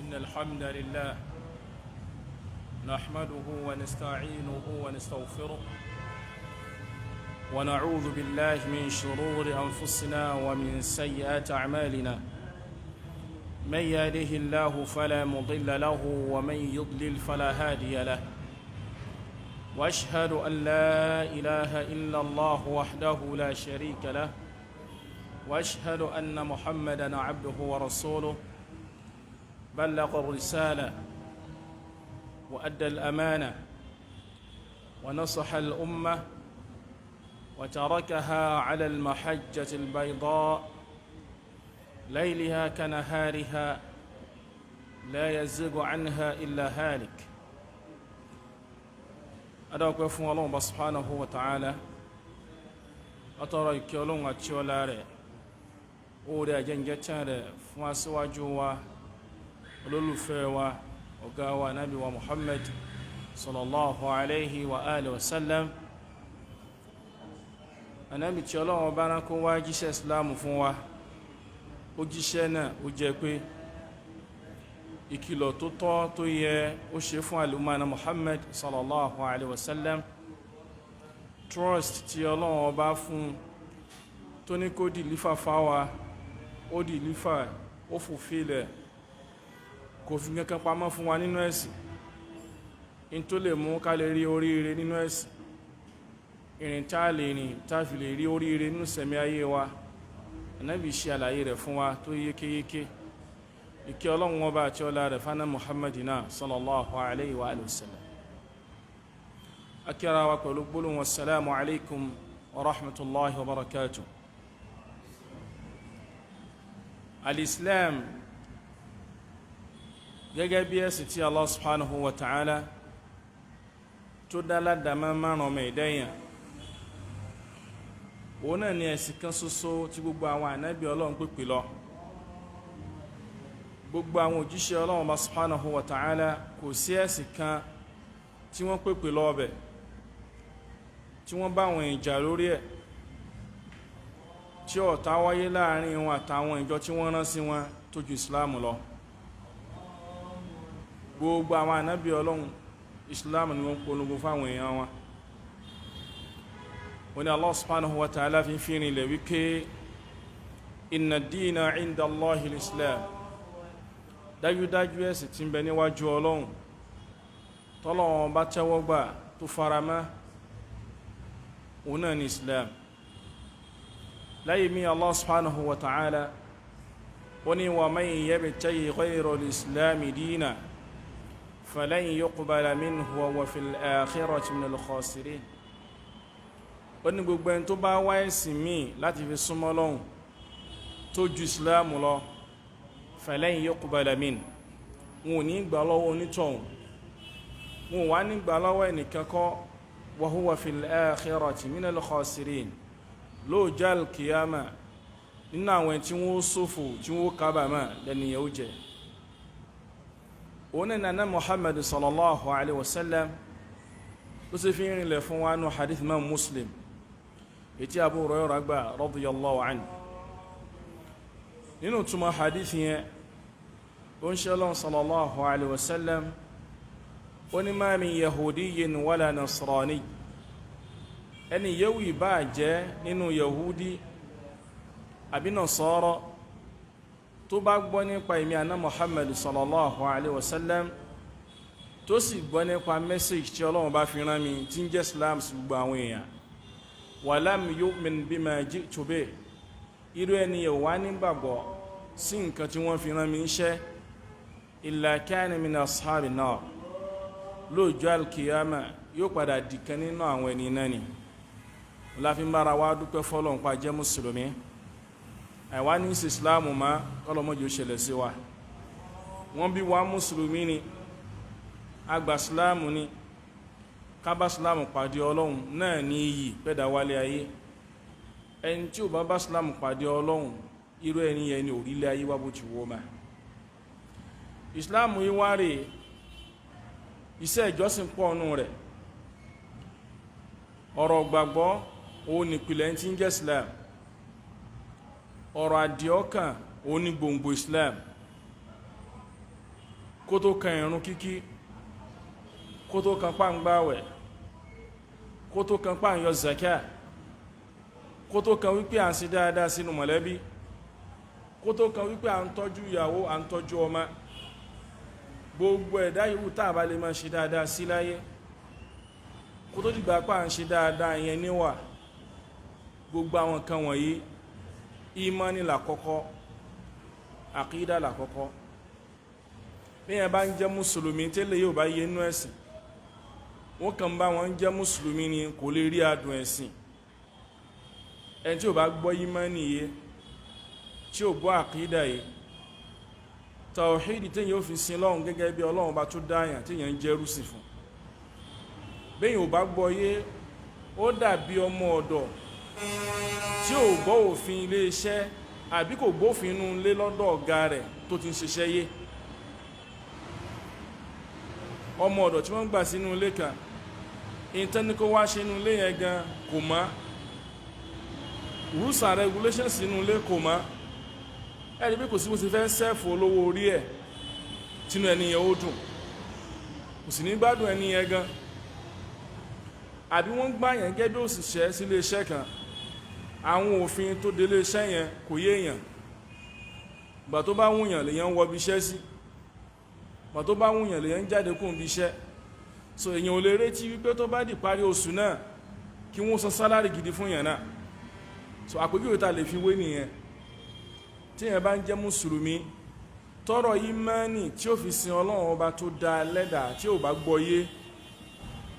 إن الحمد لله نحمده ونستعينه ونستغفره ونعوذ بالله من شرور أنفسنا ومن سيئات أعمالنا من يهده الله فلا مضل له ومن يضلل فلا هادي له وأشهد أن لا إله إلا الله وحده لا شريك له وأشهد أن محمدًا عبده ورسوله بلغ الرسالة وأدى الأمانة ونصح الأمة وتركها على المحجة البيضاء ليلها كنهارها لا يزيغ عنها إلا هالك أدعوك فون الله سبحانه وتعالى أترى كيولون أتشولاري أولي أجنجتان فما سوى جوا olólùfẹ́ wa ọ̀gá wa nábì wa Muhammad sallallahu alayhi wa alihi wa sallam anábì tí Ọlọ́run bá rán kó wá jíṣẹ́ islam fún wa ó jíṣẹ́ náà ó jẹ́ pé ìkìlọ̀ tó tọ́ tó yẹ ó ṣe fún alùmọ́nà Muhammad sallallahu alayhi wa sallam trust tí Ọlọ́run bá fún tó ní kó dìlífà fáwa ó dìlífà ó fulfill kò fi nǹkan pamọ́ fún wa nínú ẹ̀sìn in tó lè mú ká lè rí oríire nínú ẹ̀sìn ìrìn tá lè rìn tá fi lè rí oríire nínú sẹ̀mí ayé wa Ànábì ṣe àlàyé rẹ̀ fún wa tó yékéyéké ìkẹ́ Ọlọ́run ọba àti ọlá rẹ̀ fánà Muhammadina sallallahu alayhi wa sallam akíra wa pẹ̀lú gbólóhùn wassalamu alaikum wa rahmatullahi wa barakatuh. Al-Islam gẹ́gẹ́ bí ẹ̀sìn tí Allah subhanahu wa ta'ala tó dáládàmá márùn mẹ́ẹ̀dẹ́yàn òun náà ni ẹ̀sìn kan ṣoṣo tí gbogbo àwọn ànábì Ọlọ́run pèpè lọ gbogbo àwọn òjíṣẹ́ Ọlọ́run subhanahu wa ta'ala kò sí ẹ̀sìn kan tí wọ́n pèpè lọ ọbẹ̀ tí wọ́n bá àwọn ìjà lórí ẹ̀ tí ọ̀tá wáyé láàrin wọn àtàwọn ìjọ tí wọ́n rán sí wọn tó ju Islam lọ gbogbo àwọn ànábì Ọlọ́run Islam ni wọ́n polongo fáwọn èèyàn wọn wọ́n ní Allah subhanahu wa ta'ala fi rìn ilẹ̀ wípé inna ad-dina 'inda Allahi al-Islam dájúdájú ẹ̀sìn tí ń bẹ níwájú Ọlọ́run tọ́lọ́run bá tẹ́wọ́ gbà tó faramá òun náà ni Islam láyé mi Allah subhanahu wa ta'ala wọ́n ní wa man yabtaghi ghayra al-Islami dina فلن يقبل منه وهو في الآخرة من الخاسرين ó ní gbogbo ẹni tó bá wá ẹ̀sìn míì láti fi súnmọ́ Ọlọ́run tó ju Islam lọ فلن يقبل منه wọn ò ní gbà lọ́wọ́ onítọ̀hún wọn wá ní gbà lọ́wọ́ ẹnìkan kọ́ وهو في الآخرة من الخاسرين lọ́jọ́ al-qiyama nínú àwọn tí wọ́n ṣòfò tí wọ́n kábàámọ̀ lẹ́nìyàn ó jẹ́ òun náà Muhammad sallallahu alaihi wasallam ló sì fi ń rìnlẹ̀ fún wa nù hadith Imam Muslim ètí Abu Hurairah gbà radiyallahu anhu nínú túnmọ̀ hadith yẹn ó ń ṣe Ọlọ́run sallallahu alaihi wasallam ó ní ma min yahudiyyin wala nasrani ẹni yẹ́wù ìbá jẹ́ nínú yahudi àbí nasara tó bá gbọ́ nípa ìmí àná Muhammad sallallahu alaihi wasallam tó sì gbọ́ nípa message tí Ọlọ́run bá fi rán mi tí ń jẹ́ Islam sí gbogbo àwọn èèyàn walam yu'min bima ji'tu bihi irú ẹni yẹ̀ wá nígbàgbọ́ sí nǹkan tí wọ́n fi rán mi iṣẹ́ illa kana min ashabin nar lọ́jọ́ al-qiyama yóò padà dìkan nínú àwọn ẹni náà ni láfin bára wá dúpẹ́ fọ́lọ́run pa jẹ́ mùsùlùmí àìwá ní sí islamu ma kọlọmọjì ó ṣẹlẹ̀ sí wa wọ́n bí wá mùsùlùmí ni àgbà islamu ni kábá islamu pàdé Ọlọ́run náà ní iyì pẹ́dà wálé ayé ẹni tí ò bá bá islamu pàdé Ọlọ́run irú ẹni yẹn ni orílẹ̀ ayé wá bó ti wó ma islamu yí wá rè iṣẹ́ ìjọsìn pọ̀ nù rẹ̀ ọ̀rọ̀ gbàgbọ́ òun nípìlẹ̀ tí ń jẹ́ Islam ọ̀rọ̀ àdìọ́kàn òun ní gbòǹgbò Islam kó tó kan ìrun kíkí, kó tó kan pàǹgbàwẹ̀, kó tó kan pàǹyọ zakat, kó tó kan wípé à ń ṣe dáadáa sínú mọ̀lẹ́bí, kó tó kan wípé à ń tọ́jú ìyàwó, à ń tọ́jú ọmọ. Gbogbo ẹ̀dá yòówù tá a bá lè máa ṣe dáadáa sí láyé, kó tó dìgbà pé à ń ṣe dáadáa yẹn níwà. Gbogbo àwọn kan wọ̀nyí, ìmánì làkọ́kọ́, àkídà làkọ́kọ́. Bí yẹn bá ń jẹ́ mùsùlùmí tẹ́lẹ̀ yóò bá yé inú ẹ̀sìn, wọ́n kàn bá wọn jẹ́ mùsùlùmí ni kò lè rí adùn ẹ̀sìn. Ẹni tí ò bá gbọ́ ìmánì yé, tí ò gbọ́ àkídà yé, tàwhídì téèyàn ó fi sin Ọlọ́run gẹ́gẹ́ bí Ọlọ́run bá tó dáyàn téèyàn ń jẹ́rú sí fún. Béèyàn ò bá gbọ́ yé, ó dàbí ọmọ ọ̀dọ̀ tí ò gbọ́ òfin ilé iṣẹ́ àbí kò gbófin inú ilé lọ́dọ̀ ọ̀gá rẹ̀ tó ti ń ṣiṣẹ́ yé. Ọmọ ọ̀dọ̀ tí wọ́n gbà sínú ilé kan, ìtẹ́ni kó wá ṣe inú ilé yẹn gan kò mọ̀, rules and regulations sínú ilé kò mọ̀. Ẹni bí kò sí bó ti fẹ́ sẹ́ẹ̀fù olówó orí ẹ̀ tínú ẹni yẹn ó dùn, kò sì ní gbádùn ẹni yẹn gan. Àbí wọ́n gbà yẹn gẹ́gẹ́ bí òṣìṣẹ́ sí ilé iṣẹ́ kan, àwọn òfin tó délé iṣẹ́ yẹn kò yé èèyàn. Gbà tó bá wùyàn lèyàn wọ bí iṣẹ́ sí, gbà tó bá wùyàn lèyàn jáde kún bí iṣẹ́. So èèyàn ò lè retí wípé tó bá di parí oṣù náà kí wọ́n san sálárì gidi fún yàn náà. So àpèjúwe tá lè fi wé nìyẹn. Tí yẹn bá ń jẹ́ mùsùlùmí, tọrọ ìmánì tí ó fi sin Ọlọ́run ọba tó dá lẹ́dà tí ò bá gbọ́ yé,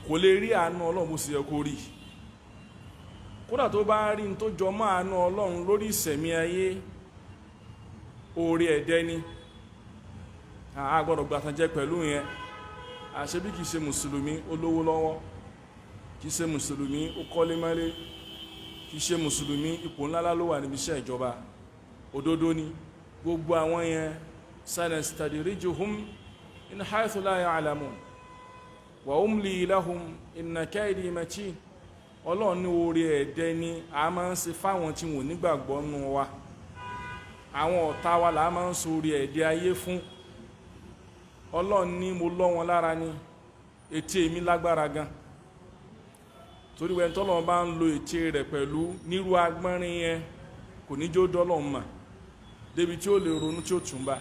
kò lè rí àánú Ọlọ́run bó sì yẹ kó rí. Kódà tó bá rí n tó jọ mọ́ àánú Ọlọ́run lórí ìṣẹ̀mí ayé, oore ẹ̀dẹ́ ni. A gbọ́dọ̀ gbàtànjẹ́ pẹ̀lú yẹn. Àṣebí kìí ṣe mùsùlùmí ó lówó lọ́wọ́, kìí ṣe mùsùlùmí ó kọ́lé mọ́lé, kìí ṣe mùsùlùmí ipò ńlá ló wà níbi iṣẹ́ ìjọba. Òdodo ni gbogbo àwọn yẹn, sanastadrijuhum min haythu la ya'lamun wa umli lahum inna kaydi matin. Ọlọ́run ní oore ẹ̀dẹ́ ni a máa ń ṣe fáwọn tí wọ́n nígbàgbọ́ nù wa. Àwọn ọ̀tá wa là máa ń sọ oore ẹ̀dẹ́ ayé fún. Ọlọ́run ní mo lọ́ wọn lára ni, ètè mi lágbára gan. Torí wẹ́n tọ́lọ́run bá ń lo ètè rẹ̀ pẹ̀lú nírú agbọ́nrin yẹn, kò ní jó dọ́lọ́run mà débi tí ó lè ronú tí ó tún bá.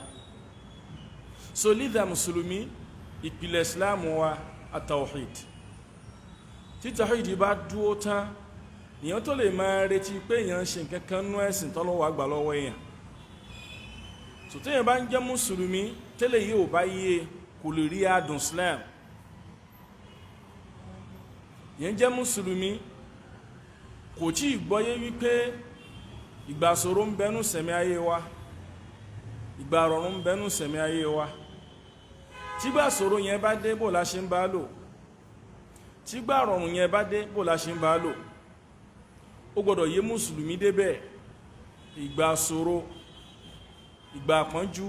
So lídà mùsùlùmí, ìpìlẹ̀ ìsìláàmù wa at-tawhid. Tí tawhid bá dúó tán, èèyàn tó lè máa retí pé èèyàn ṣe nǹkan kan nú ẹ̀sìn tọ́lọ́wọ́ àgbà lọ́wọ́ èèyàn. So téèyàn bá ń jẹ́ mùsùlùmí tẹ́lẹ̀ yìí ò bá yé, kò lè rí adùn Islam. Èèyàn jẹ́ mùsùlùmí kò tí ì gbọ́yé wípé ìgbà ṣòro ń bẹnu sẹ̀mí ayé wa, ìgbà rọrùn ń bẹnu sẹ̀mí ayé wa. Tígbà ṣòro yẹn bá dé, bó la ṣe ń bá lò. Tígbà rọrùn yẹn bá dé, bó la ṣe ń bá lò. Ó gbọ́dọ̀ yé mùsùlùmí débẹ̀. Ìgbà ṣòro, ìgbà pọ́njú,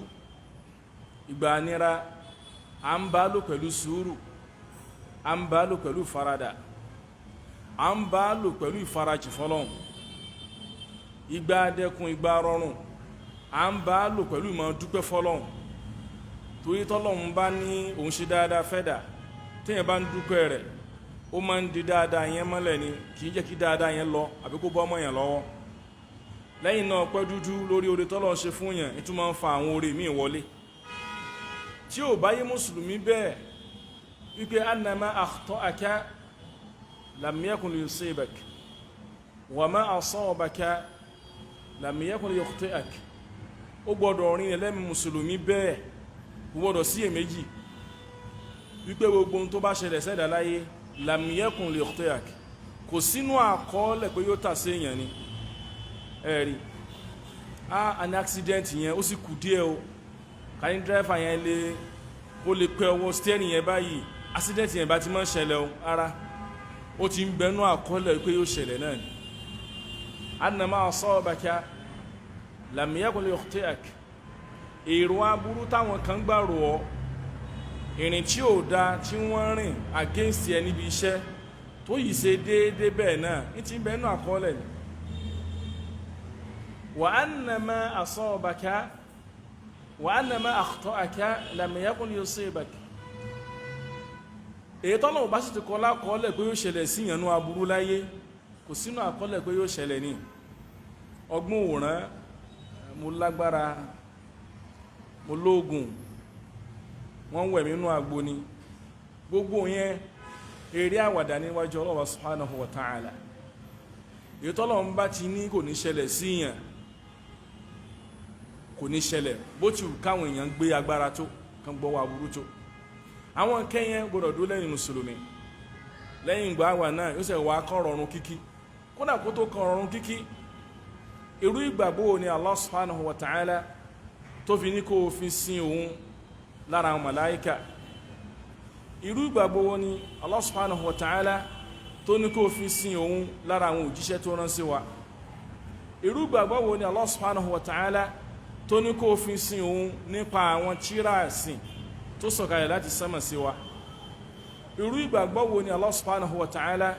ìgbà nira, à ń bá lò pẹ̀lú sùúrù, à ń bá lò pẹ̀lú faradà, à ń bá lò pẹ̀lú ìfarajì fọ́lọ́hun. Ìgbà dẹkùn, ìgbà rọrùn, à ń bá lò pẹ̀lú ìmọ̀ dúpẹ́ fọ́lọ́hun. Torí tọ́lọ́hun bá ní òun ṣe dáadáa fẹ́dà, téèyàn bá ń dúpẹ́ rẹ̀, ó máa ń di dáadáa yẹn mọ́lẹ̀ ni, kì í jẹ́ kí dáadáa yẹn lọ àbí kó bọ́ mọ́ yẹn lọ́wọ́. Lẹ́yìn náà pẹ́ dúdú lórí oore tọ́lọ́hun ṣe fún yẹn, ìtún máa ń fa àwọn oore míì wọlé. Tí ò bá yé mùsùlùmí bẹ́ẹ̀ wípé annama akhta'aka lam yakun liyusibak wa ma asabaka lam yakun liyukhti'ak. Ó gbọ́dọ̀ rin ẹlẹ́mì mùsùlùmí bẹ́ẹ̀, kò gbọ́dọ̀ sí èméjì wípé gbogbo ohun tó bá ṣẹlẹ̀ sẹ́dá láyé lam yakun liyukhti'ak, kò sínú àkọọ́lẹ̀ pé yóò tà sí èèyàn ni. Ẹ̀rí an accident yẹn ó sì kù díẹ̀ o, kàní driver yẹn ó lè pẹ́ ọwọ́ steering yẹn báyìí, accident yẹn bá ti máa ń ṣẹlẹ̀ o, ara ó ti ń bẹnu àkọọ́lẹ̀ pé yóò ṣẹlẹ̀ náà ni. annama asabaka lam yakun liyukhti'ak. Èrò aburú táwọn kan gbà rò ọ́, ìrìn tí ò da tí wọ́n rìn against ẹ níbi iṣẹ́ tó yìí ṣe déédéé bẹ́ẹ̀ náà ní ti ń bẹnu àkọọ́lẹ̀ ni. wa annama asabaka wa anna ma akhta'aka lam yakun yusibak èyí tọ́lọ́run bá sì ti kọ lákọọ́lẹ̀ pé yóò ṣẹlẹ̀ sí ìyànú aburú láyé kò sínú àkọọ́lẹ̀ pé yóò ṣẹlẹ̀ ní ọgbọ́n òwòrán mo lágbára mo lóògùn wọ́n wẹ̀ mí nínú àgbo ni gbogbo yẹn eré àwàdà níwájú Allah subhanahu wa ta'ala èyí tọ́lọ́run bá ti ní kò ní ṣẹlẹ̀ sí ìyàn kò ní ṣẹlẹ̀ bó ti káwọn èèyàn gbé agbára tó kan gbọ́wọ́ aburú tó àwọn kẹ́yẹn gbọ́dọ̀ dúró lẹ́yìn mùsùlùmí lẹ́yìn ìgbà àwà náà yóò ṣe wá kán rọrùn kíkí kódà kó tó kán rọrùn kíkí irú ìgbàgbọ́ ni Allah subhanahu wa ta'ala tó fi ní kó o fi sin òun lára àwọn màláíkà irú ìgbàgbọ́ ni Allah subhanahu wa ta'ala tó ní kó o fi sin òun lára àwọn òjíṣẹ́ tó rán sí wa irú ìgbàgbọ́ ni Allah subhanahu wa ta'ala tó ní kó o fi sin òun nípa àwọn tírà ẹ̀sìn tó sọ̀kalẹ̀ láti sánmà sí wa irú ìgbàgbọ́ wo ni Allah subhanahu wa ta'ala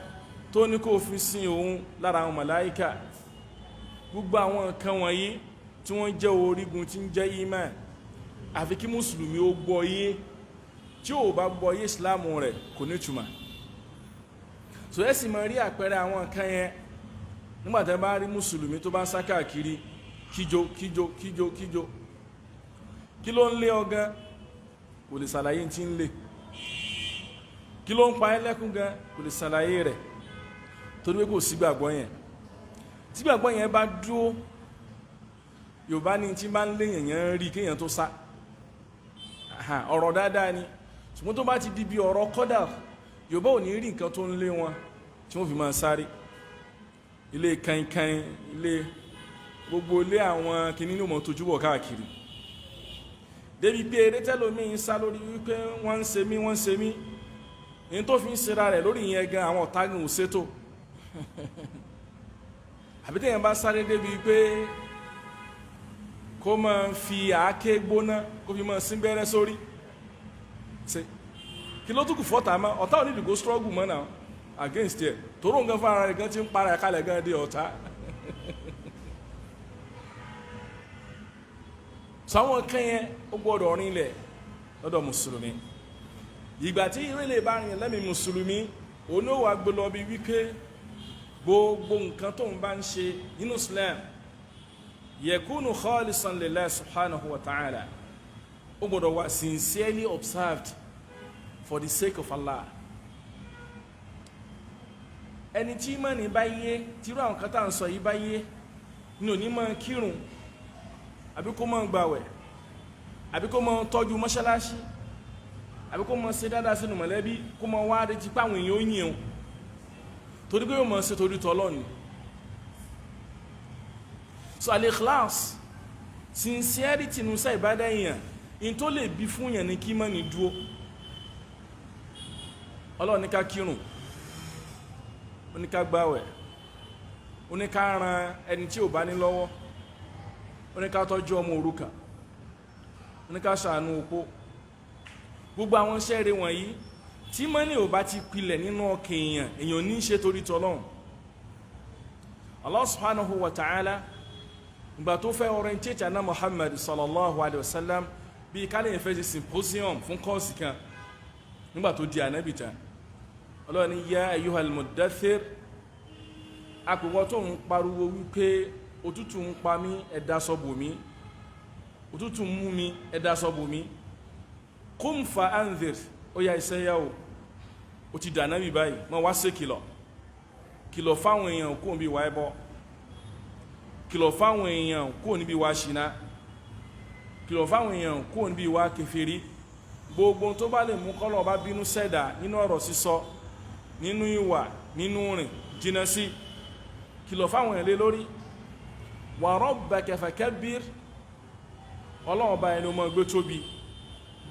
tó ní kó fi sin òun lára àwọn màláíkà gbogbo àwọn nǹkan wọ̀nyí tí wọ́n jẹ́ orígun tí ń jẹ́ iman àfi kí mùsùlùmí ó gbọ́ yé tí ó bá gbọ́ yé islamu rẹ̀ kò ní túmọ̀ so ẹ sì máa rí àpẹẹrẹ àwọn nǹkan yẹn nígbàtí bá rí mùsùlùmí tó bá ń sá káàkiri kíjó kíjó kíjó kíjó kí ló ń lé ọgán kò lè ṣàlàyé tí ń lè kí ló ń pa ẹlẹ́kún gan kò lè ṣàlàyé rẹ̀ torí pé kò sí gbàgbọ́ yẹn tí gbàgbọ́ yẹn bá dúró Yorùbá ní tí bá ń lé èèyàn rí kéèyàn tó sá ọ̀rọ̀ dáadáa ni ṣùgbọ́n tó bá ti di bí ọ̀rọ̀ kọ́dà Yorùbá ò ní rí nǹkan tó ń lé wọn tí wọ́n fi máa sáré ilé kankan ilé gbogbo ilé àwọn kìíní ní ọmọ tójú bọ̀ káàkiri débi pé eré tẹ́lómi ń sá lórí wípé wọ́n ń ṣe mí wọ́n ń ṣe mí ní tó fi ń ṣera rẹ̀ lórí ìyẹn gan àwọn ọ̀tágùn ṣètò àbí tẹ́yàn bá sáré débi pé kó máa fi àáké gbóná kó fi máa sín gbẹ́rẹ́ sórí kí ló túkù fọ́tà mọ́ ọ̀tá ò ní ìdìgbò struggle mọ́ náà against ẹ̀ toró nǹkan fún ara rẹ̀ gan ti ń para ẹ̀ kalẹ̀ gan di ọ̀tá sáwọn kẹ́yẹn ó gbọ́dọ̀ rinlẹ̀ lọ́dọ̀ mùsùlùmí ìgbà tí ìrìnlẹ̀ bá rìn lẹ́mìí mùsùlùmí onówó agbélọ́bí wípé gbogbo nǹkan tó ń bá ń ṣe nínú Islam yakunu khalisan lillahi subhanahu wa ta'ala ó gbọ́dọ̀ wà sincerely observed for the sake of Allah ẹni tí mọ́ni bá yé tírú àwọn kan tá ń sọ yìí bá yé ní òní máa kírun àbí kó máa gbàwẹ̀ àbí kó máa tọ́jú mọ́ṣáláṣí àbí kó máa ṣe dáadáa sínú mọ̀lẹ́bí kó máa wá retí páwọn èèyàn ó yìn torí pé yóò máa ṣe torí tọ́lọ́ ni so al-ikhlas sincerity nù sá ìbádá èèyàn in tó lè bí fún yẹn ní kí mọ́ ní dúó Ọlọ́run ní ká kírun ó ní ká gbàwẹ̀ ó ní ká ran ẹni tí ò bá ní lọ́wọ́ ó ní ká tọ́jú ọmọ òrukàn ó ní ká ṣàánú opó gbogbo àwọn iṣẹ́ rere wọ̀nyí tí mọ́nì ò bá ti pilẹ̀ nínú ọkàn èèyàn ní ṣe torí tọ́lọ́run Allah subhanahu wa ta'ala ìgbà tó fẹ́ orientate àná Muhammad sallallahu alayhi wa sallam bí kálẹ̀ ìfẹ́ ṣe symposium fún kọ́ọ̀sì kan nígbà tó di ànábì tán Ọlọ́run ní ya ayyuhal muddathir àpèwọ́ tó ń pariwo wípé òtútù ń pa mí ẹ dá sọ́bò mi òtútù ń mú mi ẹ dá sọ́bò mi qum fa anzir ó yá iṣẹ́ yá o ó ti dà náà bí báyìí mọ́ wá sí kìlọ̀ fáwọn èèyàn kó níbi wá ẹbọ kìlọ̀ fáwọn èèyàn kó níbi wá ṣìnà kìlọ̀ fáwọn èèyàn kó níbi wá kèfèrí gbogbo tó bá lè mú kọ́lọ̀ bá bínú sẹ́dà nínú ọ̀rọ̀ sísọ nínú ìwà nínú rìn jìnà sí kìlọ̀ fáwọn èèyàn lé lórí wa rabbaka fakabbir Ọlọ́run bá ẹni ọmọ ẹgbẹ́ tóbi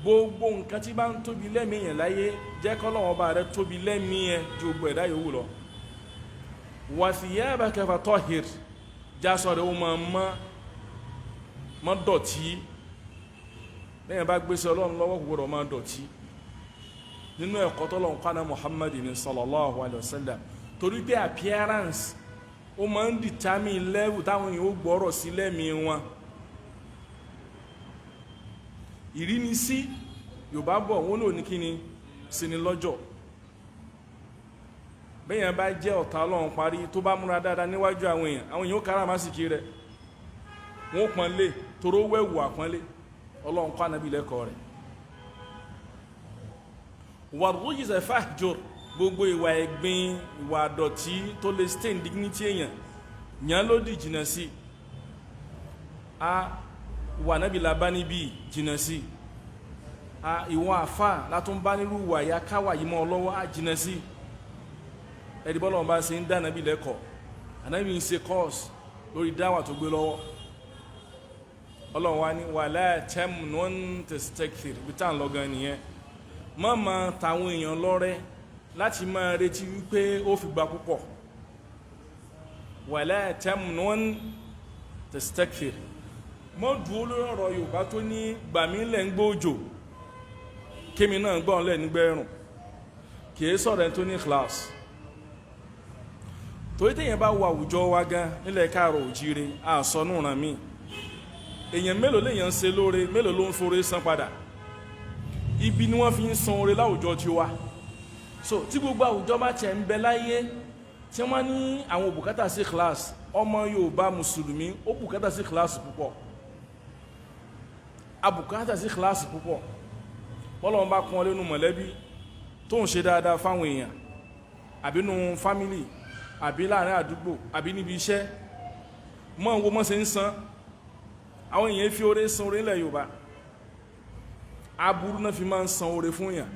gbogbo nǹkan tí bá ń tóbi lẹ́mìí yẹn láyé jẹ́ k'Ọlọ́run bá rẹ tóbi lẹ́mìí ẹ ju gbogbo ẹ̀dá yòówù lọ wa thiyabaka fatahhir jásọ rẹ̀ ó mọ́ dọ̀tí lẹ́yìn bá gbéṣẹ́ Ọlọ́run lọ́wọ́ kò gbọdọ̀ máa dọ̀tí nínú ẹ̀kọ́ tọ́lọ́run kánà Muhammad ní sallallahu alayhi wa sallam torí pé appearance ó máa ń determine level táwọn èèyàn ó gbọ́rọ̀ sí lẹ́mìí wọn ìrínisí Yorùbá bọ̀ wọ́n lò ní kíni sí ni lọ́jọ́ bẹ́yàn bá jẹ́ ọ̀tá Ọlọ́run parí tó bá múra dáadáa níwájú àwọn èèyàn ó káràmásìkí rẹ̀ wọ́n pọ́n lé toró wẹ̀wù àpọ́nlé Ọlọ́run kọ́ Ànábì lẹ́kọ̀ọ́ rẹ̀ wàrúyìí fahjur gbogbo ìwà ẹ̀gbin ìwà àdọ̀tí tó lè stain dignity èèyàn yàn ló dì jìnà sí ìwà Ànábì labá níbi jìnà sí ìwọ̀n àfà látún bá nílùú wà ya káwà yìí mọ́ ọlọ́wọ́ jìnà sí ẹ̀dì bọ́lọ̀ bá ṣe ń dá Ànábì lẹ́kọ̀ọ́ Ànábì ń ṣe course lórí dáwà tó gbé lọ́wọ́ Ọlọ́run wá ní wala tamnun tastakthir bí tá à ń lọ́gán nìyẹn má ma tàwọn èèyàn lọ́rẹ láti máa retí wípé ó fi gba púpọ̀ wala tamnun tastakthir mọ́ dúró lórí ọ̀rọ̀ Yorùbá tó ní gbàmílẹ̀ ń gbóòjò kémi náà gbọ́n lẹ̀ nígbẹ̀rún kìí sọ̀rọ̀ ẹni tó ní class torí téèyàn bá wo àwùjọ wa gan nílẹ̀ káàrọ̀ òjíire àsọnù ràn mí èèyàn mélòó lèèyàn ń ṣe lóore mélòó ló ń foore san padà ibi ni wọ́n fi ń san oore láwùjọ tí wá so tí gbogbo àwùjọ bá tiẹ̀ ń bẹ láyé tí wọ́n ní àwọn bùkátà sí class ọmọ Yorùbá mùsùlùmí ó bùkátà sí class púpọ̀ abùkátà sí class púpọ̀ bọ́lọ́wọ́n bá kún ọ lẹ́nu mọ̀lẹ́bí tó ń ṣe dáadáa fáwọn èèyàn àbí nínú fámílì àbí láàrin àdúgbò àbí níbi iṣẹ́ mọ́ owó mọ́ ṣe ń san àwọn èèyàn fi oore san oore ilẹ̀ Yorùbá aburú náà fi máa ń san oore fún èèyàn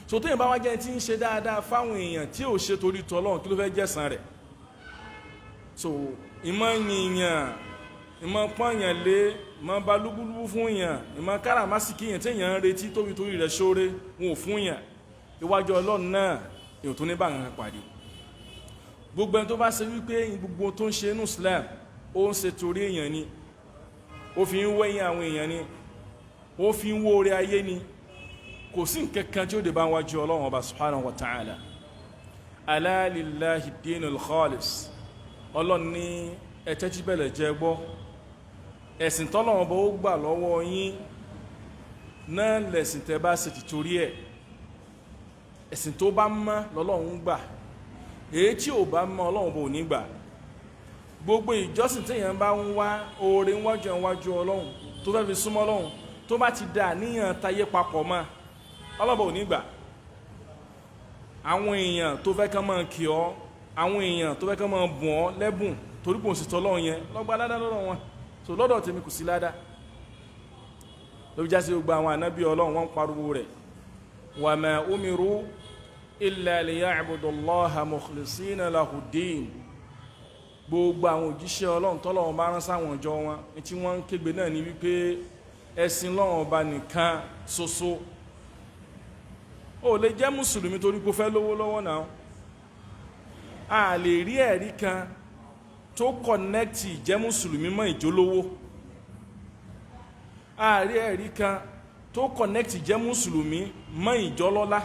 so tó yẹn bá wá jẹ́ tí ń ṣe dáadáa fáwọn èèyàn tí ò ṣe torí tọ́lọ́run kí ló fẹ́ jẹ́san rẹ̀ so ìmọ̀ yìnyàn ìmọ̀ pọ́nyàn lé ìmọ̀ bá lúbúlúbú fún èèyàn ìmọ̀ káràmásìkí èèyàn tí èèyàn ń retí tóbi torí rẹ̀ ṣóore wọn ò fún èèyàn iwájú Ọlọ́run náà èèyàn tó ní bá nǹkan pàdé gbogbo ẹni tó bá ṣe wípé gbogbo tó ń ṣe inú Islam ó ń ṣe torí èèyàn ni ó fi ń wẹ́yìn àwọn èèyàn ni ó fi ń wó orí ayé ni kò sí nǹkankan tí ó dé bá wájú Ọlọ́run Ọba subhanahu wa ta'ala ala lillahi dinul khalis Ọlọ́run ní ẹ̀tẹ́ tí bẹ̀lẹ̀ jẹ gbọ́ ẹ̀sìn tọ́lọ́run Ọba ó gbà lọ́wọ́ yín náà lẹ̀sìn tẹ́ bá ṣe ti torí ẹ̀ ẹ̀sìn tó bá mọ́ lọ́lọ́run gbà èyí tí ò bá mọ́ Ọlọ́run Ọba ò ní gbà gbogbo ìjọsìn téèyàn bá ń wá oore níwájú Ọlọ́run tó fẹ́ fi súnmọ́ Ọlọ́run tó bá ti dà níyàn tayé papọ̀ mọ́ Ọlọ́run Ọba ò ní gbà àwọn èèyàn tó fẹ́ kán máa kí ọ àwọn èèyàn tó fẹ́ kán máa bùn ọ lẹ́bùn torí kò sí tọ́lọ́run yẹn lọ́gbà ládá lọ́dọ̀ wọn so lọ́dọ̀ tèmi kò sí ládá ló fi já sí gbogbo àwọn ànábì Ọlọ́run wọn pariwo rẹ̀ wa ma umiru illa liya'budu Allaha mukhlisina lahu-d-din gbogbo àwọn òjíṣẹ́ Ọlọ́run tọ́lọ́run bá rán sáwọn ọjọ́ wọn tí wọ́n ń kégbe náà ní wípé ẹ̀sìn Ọlọ́run Ọba nìkan ṣoṣo ó lè jẹ́ mùsùlùmí torí kó fẹ́ lówó lọ́wọ́ náà a lè rí ẹ̀rí kan tó kọ̀nẹ́kìtì jẹ́ mùsùlùmí mọ́ ìjólówó a rí ẹ̀rí kan tó kọ̀nẹ́kìtì jẹ́ mùsùlùmí mọ́ ìjọlọ́lá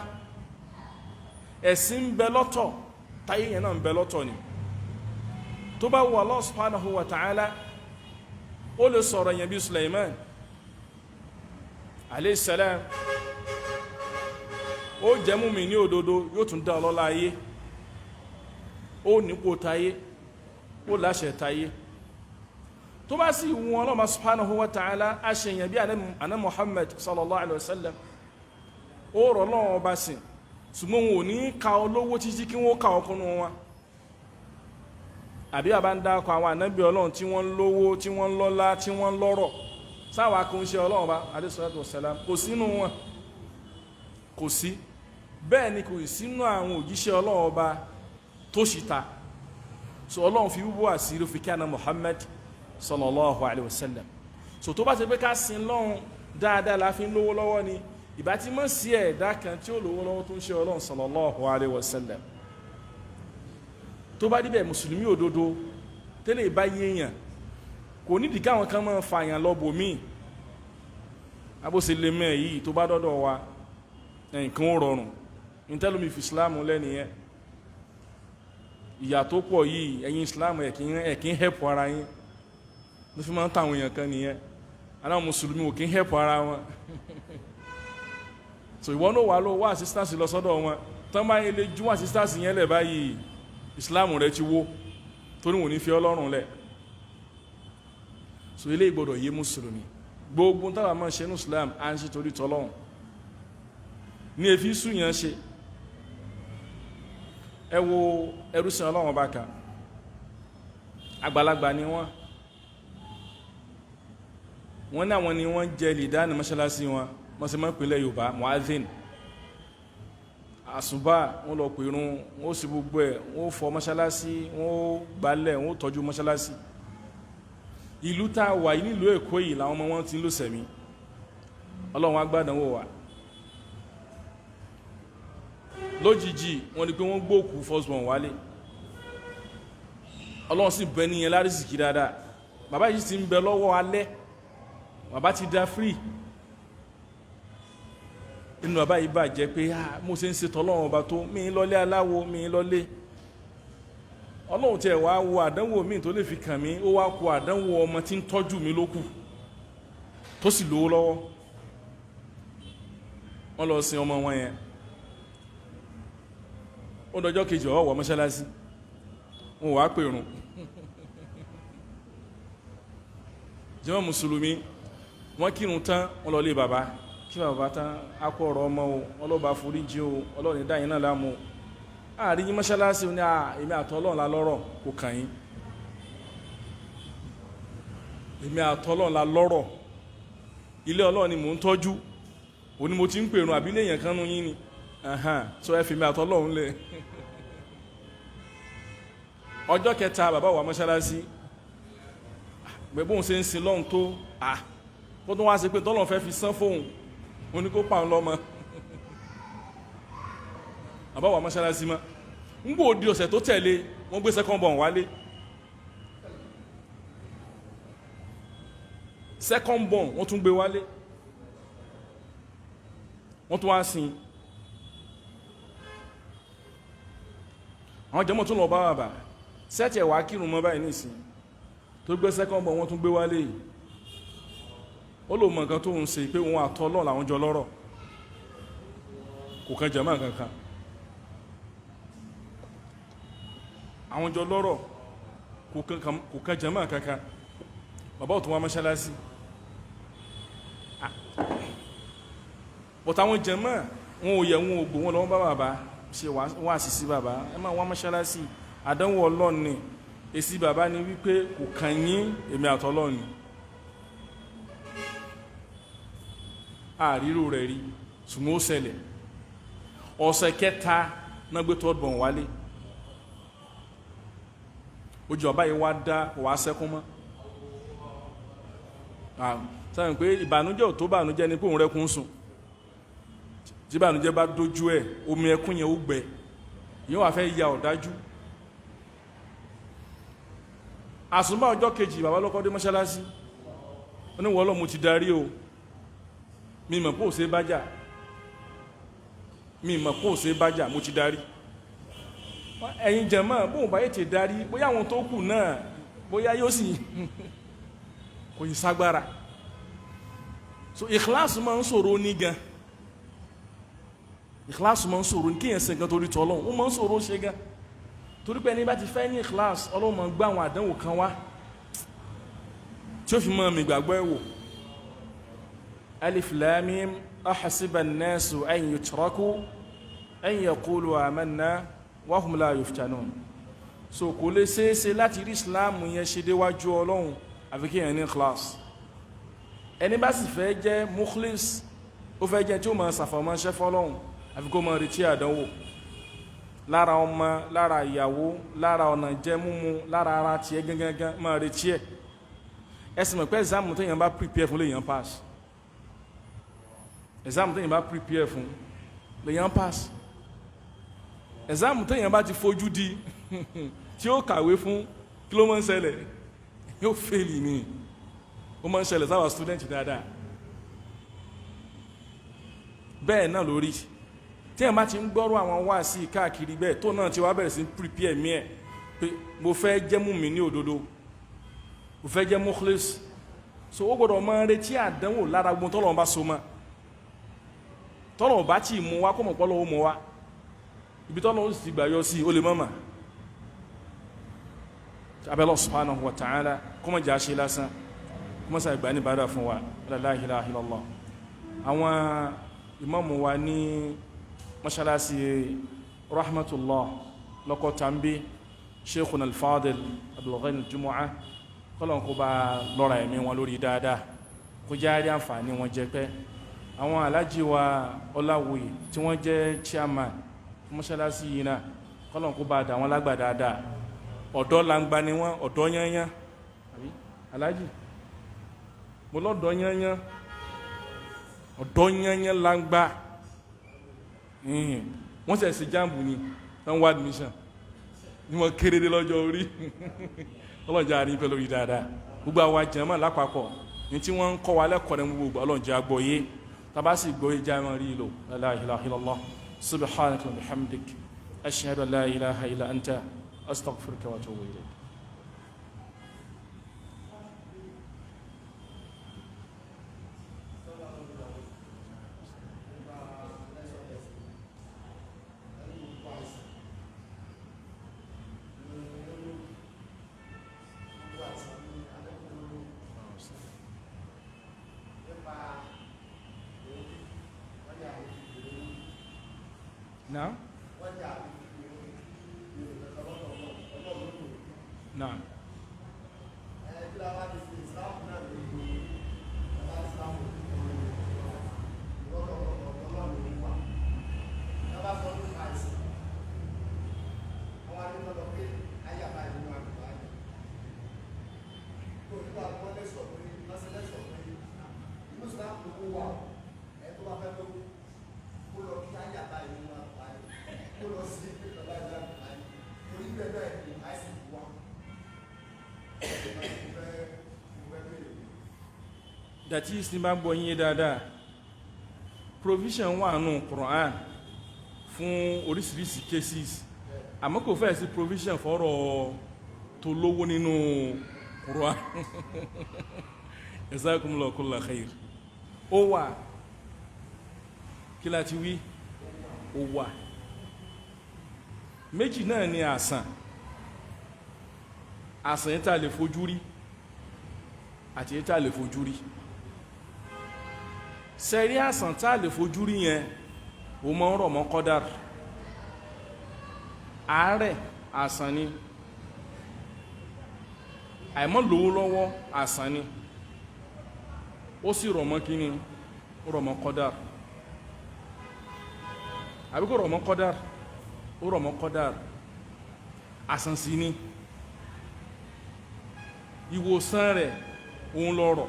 ẹ̀sìn ń bẹ lọ́tọ̀ táyé yẹn náà ń bẹ lọ́tọ̀ ni tó bá wù Allah subhanahu wa ta'ala ó lè sọ̀rọ̀ yẹn bí Sulaiman alayhi salam ó jẹ́ mùmínì ní òdodo yóò tún dá ọlọ́lá ayé ó nípò táyé ó láṣẹ táyé tó bá sì wù Allah subhanahu wa ta'ala aṣèyàn bí àná Muhammad sallallahu alaihi wasallam ó rọ̀ lọ́wọ́ ọba sìn ṣùgbọ́n wọn ò ní ka olówó títí kí wọ́n ka ọkùnrin wọn àbí àbá ń dákọ̀ àwọn ànábì Ọlọ́run tí wọ́n lówó tí wọ́n lọ́lá tí wọ́n lọ́rọ̀ sáwà kò ń ṣe Ọlọ́run bá alayhi salatu wassalam kò sínú wọn kò sí bẹ́ẹ̀ ni kò sínú àwọn òjíṣẹ́ Ọlọ́run ọba tó ṣìta so Ọlọ́run fi wúwo àṣírí fi kí àná Muhammad sallallahu alaihi wasallam so tó bá ti pé ká sin lọ́run dáadáa la fi ń lówó lọ́wọ́ ni ìbá ti mọ́ sí ẹ̀dá kan tí ó lówó lọ́wọ́ tó ń ṣe Ọlọ́run sallallahu alaihi wasallam tó bá díbẹ̀ mùsùlùmí òdodo tẹ́lẹ̀ bá yéèyàn kò nídìí káwọn kan máa fàyàn lọ́bò míì abóse lè mẹ́ yìí tó bá dọ́dọ̀ wa nǹkan ó rọrùn ìtẹ́lómi fi Islam lẹ́nìyẹn ìyà tó pọ̀ yìí ẹ̀yin Islam ẹ̀kín hẹ́pù ara yín ló fi máa ń tàwọn èèyàn kan nìyẹn ana mùsùlùmí ò kí ń help ara wọn so ìwọ náà wà lọ wá assistance lọ sọ́dọ̀ wọn tán bá yẹn lè ju assistance yẹn lẹ̀ báyìí Islam rẹ ti wó torí wọn ò ní fi Ọlọ́run lẹ̀ so ilé ìgbọ́dọ̀ yé mùsùlùmí gbogbo táwa máa ṣe ní Islam à ń ṣe torí tọ́lọ́run ní èfi sùn yẹn ṣe ẹ wo ẹrú sin Ọlọ́run bá kan àgbàlagbà ni wọ́n ní àwọn ni wọ́n jẹ́ lìdá ní mọ́ṣáláṣí wọn mọ́símọ́ ìpínlẹ̀ Yorùbá muadhin àsùbá wọ́n lọ pèrún wọ́n sì gbogbo ẹ̀ wọ́n fọ mọ́ṣáláṣí wọ́n gbálẹ̀ wọ́n tọ́jú mọ́ṣáláṣí ìlú tá a wà yìí nílùú Èkó yìí làwọn ọmọ wọn ti ń lò sẹ̀mí Ọlọ́run agbádánwò wà lójijì wọ́n ní pé wọ́n gbóòkú firstborn wálé Ọlọ́run sì bẹ níyẹn lárísìkí dáadáa bàbá yìí ti ń bẹ lọ́wọ́ alẹ́ bàbá ti dá free inú bàbá yìí bàjẹ́ pé mo ṣe ń ṣe tọ́lọ́run ọba tó mi lọ́lé aláwo mi lọ́lé Ọlọ́run tí ẹ̀ wá wo àdánwò mi tó lè fi kàn mí ó wá kó àdánwò ọmọ tí ń tọ́jú mi lókù tó sì lówó lọ́wọ́ wọ́n lọ sin ọmọ wọn yẹn ó dọjọ́ kejì ọwọ́ mọ́ṣáláṣí wọn wá pèrún jàmá mùsùlùmí wọ́n kírun tán wọ́n lọ lé bàbá kí bàbá tán akọ ọ̀rọ̀ ọmọ o ọlọ́ba foríjì o ọlọ́run dáyìn náà láàmú àárín yín mọ́ṣáláṣí ní èmi àtọ́ ọlọ́run la lọ́rọ̀ kò kàn yín èmi àtọ́ ọlọ́run la lọ́rọ̀ ilé ọlọ́run ni mò ń tọ́jú òní mo ti ń pèrún àbí léèyàn kan nú yín ni so ẹ fi mi àtọ́ ọlọ́run lẹ̀ ọjọ́ kẹta bàbá wa mọ́ṣáláṣí gbẹ̀bọ́n ṣe ń sin lọ́hun tó kó tó wá sí pé tọ́lọ́run fẹ́ fi sán fóun oní kó pa òun lọ́mọ bàbá wa mọ́ṣáláṣí mọ́ ń gbò di ọ̀sẹ̀ tó tẹ̀lé wọ́n gbé second born wálé second born wọ́n tún gbé wálé wọ́n tún wá sin àwọn jẹ́mọ̀ tún lọ bá bàbá sẹ́tì ẹ̀wà kírun mọ́ báyìí nìsín tó gbé second born wọ́n tún gbé wálé yìí ó lò mọ̀ nǹkan tó ń ṣe pé òun àtọ́ lọ́ọ̀ làwọn jọ lọ́rọ̀ kò kan jẹ́mọ̀ kankan àwọn jọ lọ́rọ̀ kò kan jẹ́mọ̀ kankan bàbá ò tún wá mọ́ṣáláṣí bọ̀tà àwọn jẹ́mọ̀ wọn ò yẹ wọn ò gbò wọn lọ́wọ́ bá bàbá ṣe wá àṣìṣí bàbá ẹ máa wá mọ́ṣáláṣí àdánwò Ọlọ́run ni èsì bàbá ni wípé kò kàn yín èmi àtọ́lọ́run ni àrírò rẹ̀ rí ṣùgbọ́n ó ṣẹlẹ̀ ọ̀sẹ̀ kẹta náà gbé third born wálé ojú ọba yìí wá dá wà sẹ́kún mọ́ sáyẹn pé ìbànújẹ́ ò tó bànújẹ́ ni pé òun rẹ́kún sùn tí ìbànújẹ́ bá dójú ẹ̀ omi ẹkún yẹn ó gbẹ yìí wà fẹ́ ya ọ̀dájú àsùnbà ọjọ́ kejì bàbá lọ́kọ́ dé mọ́ṣáláṣí oníwọ̀ọ́lọ́ mo ti darí o mi mọ̀ pò ṣe bájà mo ti darí ẹ̀yin jẹ̀mọ́ bóun báyé ti darí bóyá àwọn tó kù náà bóyá yóò sì kò yí ságbára so ìkìláàsì máa ń ṣòro ní gan ìkìláàsì máa ń ṣòro ní kíyàn ṣe nǹkan torí tọ́lọ́run ó máa ń ṣòro ṣe gan torí pé ẹni bá ti fẹ́ ní ìkìláàsì Ọlọ́run máa gbá àwọn àdánwò kan wá tí ó fi mọ́ mi gbàgbọ́ ẹ̀wò alif lam mim ahasiba an-nasu an yutraku an yaqulu amanna wa hum la yuftanun so kò lè ṣeéṣe láti rí Islam yẹn ṣe déwájú Ọlọ́run àfi kí yẹn ní ìkìláàsì ẹni bá sì fẹ́ jẹ́ mukhlis ó fẹ́ jẹ́ tí ó máa ṣàfọ̀mọ́ ṣẹ́ fọ́lọ́run àfi kó máa retí àdánwò lára ọmọ lára ìyàwó lára ọ̀nà jẹ múmu lára ara tiẹ̀ gángan máa retí ẹ̀ ẹsìn mọ̀ pé exam téèyàn bá prepare fún lèèyàn pass exam téèyàn bá prepare fún lèèyàn pass exam téèyàn bá ti fojú di tí ó kàwé fún kí ló máa ń ṣẹlẹ̀ yóò fail ni ó máa ń ṣẹlẹ̀ sáwà student dáadáa bẹ́ẹ̀ náà lórí tí ẹ̀ bá ti ń gbọ́rọ̀ àwọn wá sí káàkiri bẹ́ẹ̀ tó náà ti wá bẹ̀rẹ̀ sí prepare mí ẹ̀ pé mo fẹ́ jẹ́ mùmínì òdodo mo fẹ́ jẹ́ mukhlis so ó gbọ́dọ̀ máa retí àdánwò lára gbọ́n tọ́lọ́run bá so mọ́ tọ́lọ́run bá tí mú wá kó mọ̀ pọ́lọ́ ó mú wá ibi tọ́lọ́run sì gbà yọ sí ó lè mọ́mà abẹ́lọ́ subhanahu wa ta'ala kó mọ̀ jà ṣe lásán kó mọ̀ sàgbà ní bàdà fún wa la ilaha illallah àwọn ìmáàmù wa ní mọ́ṣálásí rahmatullah lọ́kọ̀ tàbí sheikhun al-fadil abdulghani al-jumu'ah kọ́lọ̀ kó bá lọ́ra ẹ̀mí wọn lórí dáadáa kó járí àǹfààní wọn jẹ pé àwọn alájí wa ọláwòye tí wọ́n jẹ́ chairman mọ́ṣálásí yìí náà kọ́lọ̀ kó bá dà wọ́n lágbà dáadáa ọ̀dọ́ langba ni wọ́n ọ̀dọ́ yányán alájí mo lọ́dọ̀ yányán ọ̀dọ́ yányán langba wọ́n sẹ̀ sí jáàmù ni wọ́n wá admission ni wọ́n kéré dé lọ́jọ́ orí ọlọ́njà àrí pẹ̀lú orí dáadáa gbogbo àwọn jàmáà lápapọ̀ ní tí wọ́n ń kọ́ wa lẹ́kọ̀ọ́ ní gbogbo ọlọ́njà àgbọ̀yé tàbá sì gbọ́yé jáàmù rí lò la ilaha illallah subhanaka wa bihamdik ashhadu an la ilaha illa anta astaghfiruka wa atubu ilayk. نعم نعم dàtí ìsìn bá gbọ́ yín dáadáa provision wà nù Quran fún oríṣiríṣi cases àmọ́ kò fẹ́ sí provision fọ́rọ̀ tó lówó nínú Quran jazakumullahu kulla khair ó wà kí láti wí ó wà méjì náà ni àsàn yẹn tá lè fojú rí àti yẹn tá lè fojú rí sẹ́rí àsàn tá lè fojú rí yẹn ó mọ́ ń rọ̀ mọ́ kọ́dàr àárẹ̀ àsàn ni àìmọ́ lówó lọ́wọ́ àsàn ni ó sì rọ̀ mọ́ kíni ó rọ̀ mọ́ kọ́dàr àbí kò rọ̀ mọ́ kọ́dàr ó rọ̀ mọ́ kọ́dàr àsàn sí ni ìwòsàn rẹ̀ òun lọ́rọ̀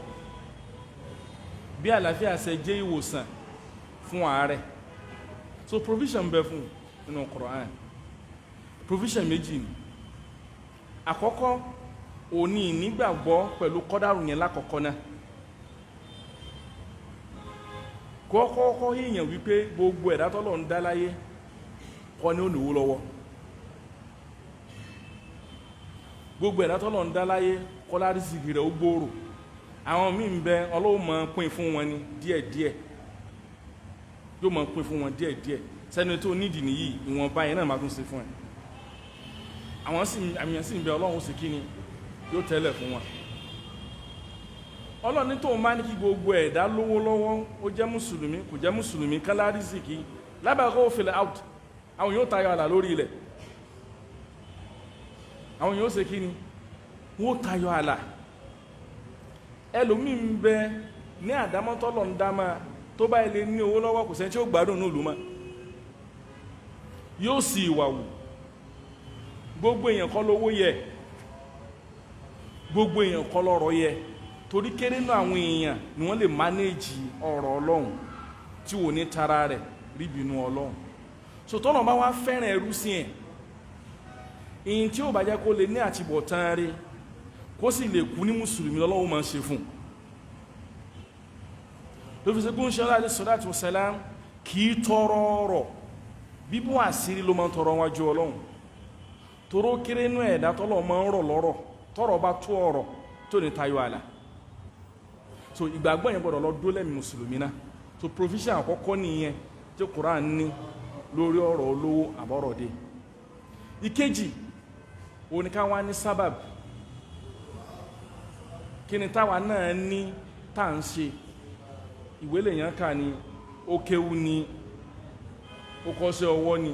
bí àlàáfíà ṣe jẹ́ ìwòsàn fún àárẹ̀ so provision bẹ fún nínú Quran provision méjì ni àkọ́kọ́ òní nígbàgbọ́ pẹ̀lú kọ́dàrù yẹn lákọ̀ọ́kọ́ náà kọ́kọ́kọ́ yíyàn wípé gbogbo ẹ̀dá tọ́lọ̀ ń dá láyé kọ́ ní òníwó lọ́wọ́ gbogbo ẹ̀dá tọ́lọ̀ ń dá láyé kọ́ lárísìkì rẹ̀ ó gbòòrò àwọn míì ń bẹ Ọlọ́hun máa pín fún wọn ní díẹ̀díẹ̀ yóò máa pín fún wọn díẹ̀díẹ̀ sẹ́ni tó nídìí nìyí ìwọ̀nba yẹn náà máa tún ṣe fún ẹ àwọn àmìyàn sì ń bẹ Ọlọ́hun sì kí ni yóò tẹ́lẹ̀ fún wọn Ọlọ́hun ní tóun máa ní kí gbogbo ẹ̀dá lówó lọ́wọ́ ó jẹ́ mùsùlùmí kò jẹ́ mùsùlùmí kálárì sì kí lábàákọ́ òfin out àwọn yóò tayọ àlà lórí ilẹ̀ àwọn yóò ṣe kí ni wọ́n tayọ àlà ẹlòmí ń bẹ ní àdámọ́tọ́lọ̀ ń dámà tó bá ilé ní owó lọ́wọ́ kò sẹ́ tí ó gbádùn ní olùmọ́ yóò sì ìwàwù gbogbo èèyàn kọ́ lówó yẹ gbogbo èèyàn kọ́ lọ́rọ̀ yẹ torí kéré náà àwọn èèyàn ni wọ́n lè mánéjì ọ̀rọ̀ Ọlọ́run tí wò ní tara rẹ̀ ríbinú Ọlọ́run so tọ́nà bá wá fẹ́ràn ẹrú sí ẹ̀ èyí tí ó bá jẹ́ kó lè ní àtibọ̀tán rí kó sì lè kú ní mùsùlùmí lọ́lọ́wọ́ máa ń ṣe fún ló fi ṣe gún ṣe aláàdé sọ́dátù sẹ́lám kì í tọrọ ọ̀rọ̀ bíbú àṣírí ló máa ń tọrọ wájú Ọlọ́run toró kéré nú ẹ̀dá tọ́lọ̀ máa ń rọ̀ lọ́rọ̀ tọ́rọ̀ bá tó ọ̀rọ̀ tó ní tayọ àlà so ìgbàgbọ́ yẹn gbọ́dọ̀ lọ dó lẹ́mìí mùsùlùmí náà so provision àkọ́kọ́ nìyẹn tí Quran ní lórí ọ̀rọ̀ olówó àbọ̀rọ̀dé. ìkejì òní ká wá ní sábàbí kí ni táwa náà ní tá à ń ṣe ìwé lèèyàn kà ní ó kéwú ní ó kọ́ṣẹ́ ọwọ́ ni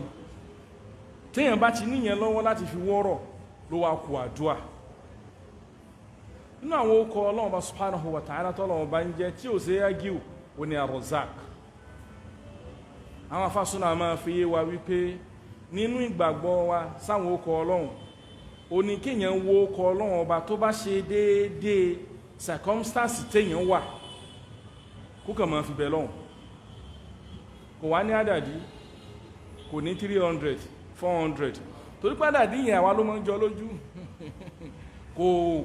téèyàn bá ti níyẹn lọ́wọ́ láti fi wọ́rọ̀ ló wá kù àdúà nínú àwọn okọ Ọlọ́run bá subhanahu wa ta'ala tọ́lọ́run bá ń jẹ́ tí ò sí ágíù ó ní Ar-Razzaq àwọn afásúnà máa fi yé wa wípé nínú ìgbàgbọ́ wa sáwọn okọ Ọlọ́run ó ní kéèyàn wo okọ Ọlọ́run ọba tó bá ṣe déédéé circumstance téèyàn wà kó kàn máa fi bẹ̀ lọ́hùn kò wá ní àdàdí kò ní 300 400 torí pé àdàdí yẹn àwa ló máa ń jọ lójú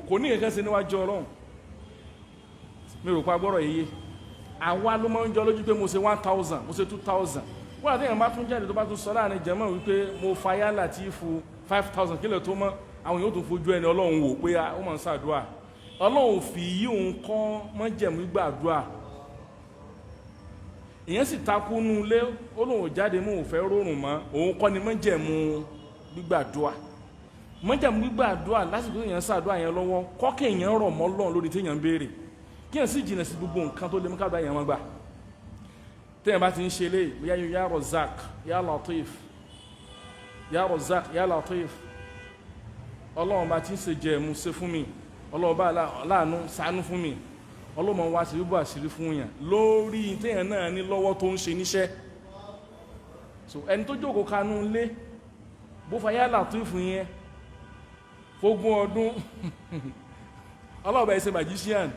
kò ní kankan sí níwájú Ọlọ́run mi rò pa gbọ́rọ̀ yìí àwa ló máa ń jọ lójú pé mo ṣe 1000 mo ṣe 2000 wọ́n àti èèyàn bá tún jáde tó bá tún sọ láàrin jẹ́mọ̀ wípé mo fa yálà tí fún 5000 kílẹ̀ tó mọ́ àwọn yóò tún fojú ẹni Ọlọ́run wò pé ó máa ń ṣàdúrà Ọlọ́run fi yí òun kọ́ mọ́jẹ̀mú gbàdúrà èyàn sì takúnú lé olóhùn jáde mú òfẹ́ rọrùn mọ́ òun kọ́ ni mọ́jẹ̀mú gbígbàdúà mọ́jẹ̀mú gbígbàdúà lásìkò èyàn ṣàdúà yẹn lọ́wọ́ kọ́kẹ́ èyàn rọ̀ mọ́ Ọlọ́run lórí téèyàn ń béèrè kí èyàn sì jìnà sí gbogbo nǹkan tó lè mú káàdùà yẹn wọn gbà téèyàn bá ti ń ṣe lé ya Razzaq ya Latif ya Razzaq ya Latif Ọlọ́run bá ti ń ṣe jẹ̀mú ṣe fún mi Ọlọ́run bá láàánú ṣàánú fún mi ọlọ́mọ wa sí bíbọ̀ àṣírí fún yàn lórí téèyàn náà ní lọ́wọ́ tó ń ṣe níṣẹ́ so ẹni tó jókòó kanú lé bó fa yálà tó fún yẹn fógún ọdún ọlọ́ọ̀bá ẹsẹ̀ magician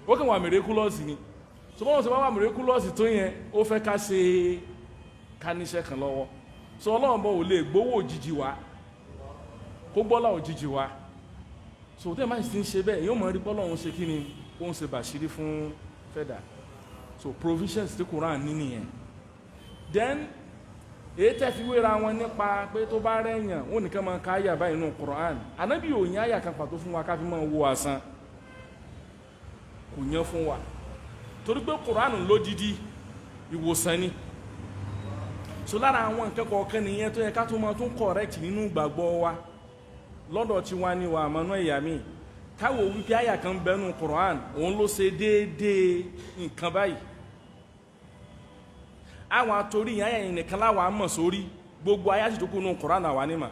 ó kàn wà miraculous ni so bọ́n sọ wá miraculous tó yẹn ó fẹ́ ká ṣe ká níṣẹ́ kan lọ́wọ́ so ọlọ́ọ̀bá ò lè gbówó òjijì wá kó gbọ́lá òjijì wá so téèyàn bá sì ti ń ṣe bẹ́ẹ̀ yóò mọ̀ rí bọ́lọ́run ṣe kí ni ó ń ṣe bàṣírí fún fẹ́dà so provisions tí Quran ní nìyẹn then èyí tẹ́ fi wéra wọn nípa pé tó bá rẹ̀yàn ó nìkan máa ká àyà báyìí nínú Quran anábì ò yàn àyà kan pàtó fún wa ká fi máa wo àsán kò yàn fún wa torí pé Quran lódìdí ìwòsàn ni so lára àwọn nǹkan kọ̀ọ̀kan nìyẹn tó yẹ ká tó máa tún correct nínú ìgbàgbọ́ wa lọ́dọ̀ tí wá ní wa àmọ́nú ẹ̀yà míì káwò wípé àyà kan bẹnu Quran òun ló ṣe déédéé nǹkan báyìí àwọn àtòrí àyà yìí nìkan láwọn àmọ̀ sórí gbogbo àyà sì tó kú nù Quran àwa nímà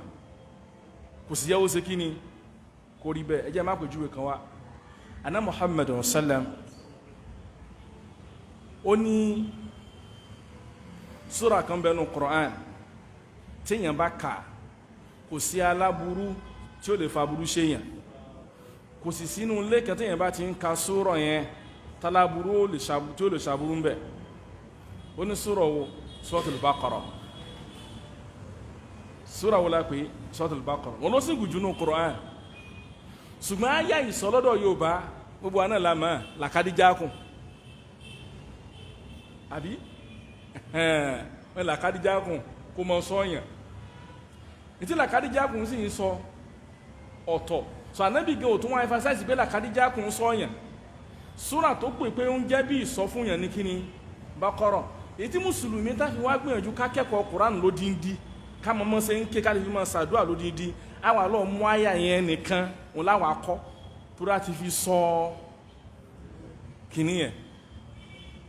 kò sì yẹ ó ṣe kí ni kò rí bẹ́ẹ̀ ẹ jẹ́ má pèjúwe kan wá aná Muhammad sallam ó ní súra kan bẹnu Quran téèyàn bá kà kò sí aláburú tí ó lè fa burú ṣèyàn kò sì sínú ilé kan téèyàn bá ti ń ka súrọ̀ yẹn táláburú tí ó lè ṣàbúrú ń bẹ̀ ó ní súrọ̀ wo Suratul Baqara súrọ̀ wo la pé Suratul Baqara wọn ló sì gùn jù nù Qur'an ṣùgbọ́n ayá ìsọlọ́dọ̀ Yorùbá gbogbo àná làmọ́ làkàdíjákùn àbí làkàdíjákùn kò mọ sọ́yàn ìtí làkàdíjákùn sì ń sọ ọ̀tọ̀ so anabi gan o tún wá emphasize pé làkàdíjà kún sọ́yàn súrà tó pè pé ń jẹ́ bí ìsọfúnyàn ní kíni Baqara èyí tí mùsùlùmí táfi wá gbìyànjú ká kẹ́kọ̀ọ́ Quran lódindi ká mọ́mọ́ ṣe ń ké ká lè fi máa ṣàdúrà lódindi àwọn àlọ́ mú àyà yẹn nìkan òun láwọn akọ́ tó láti fi sọ kíní yẹn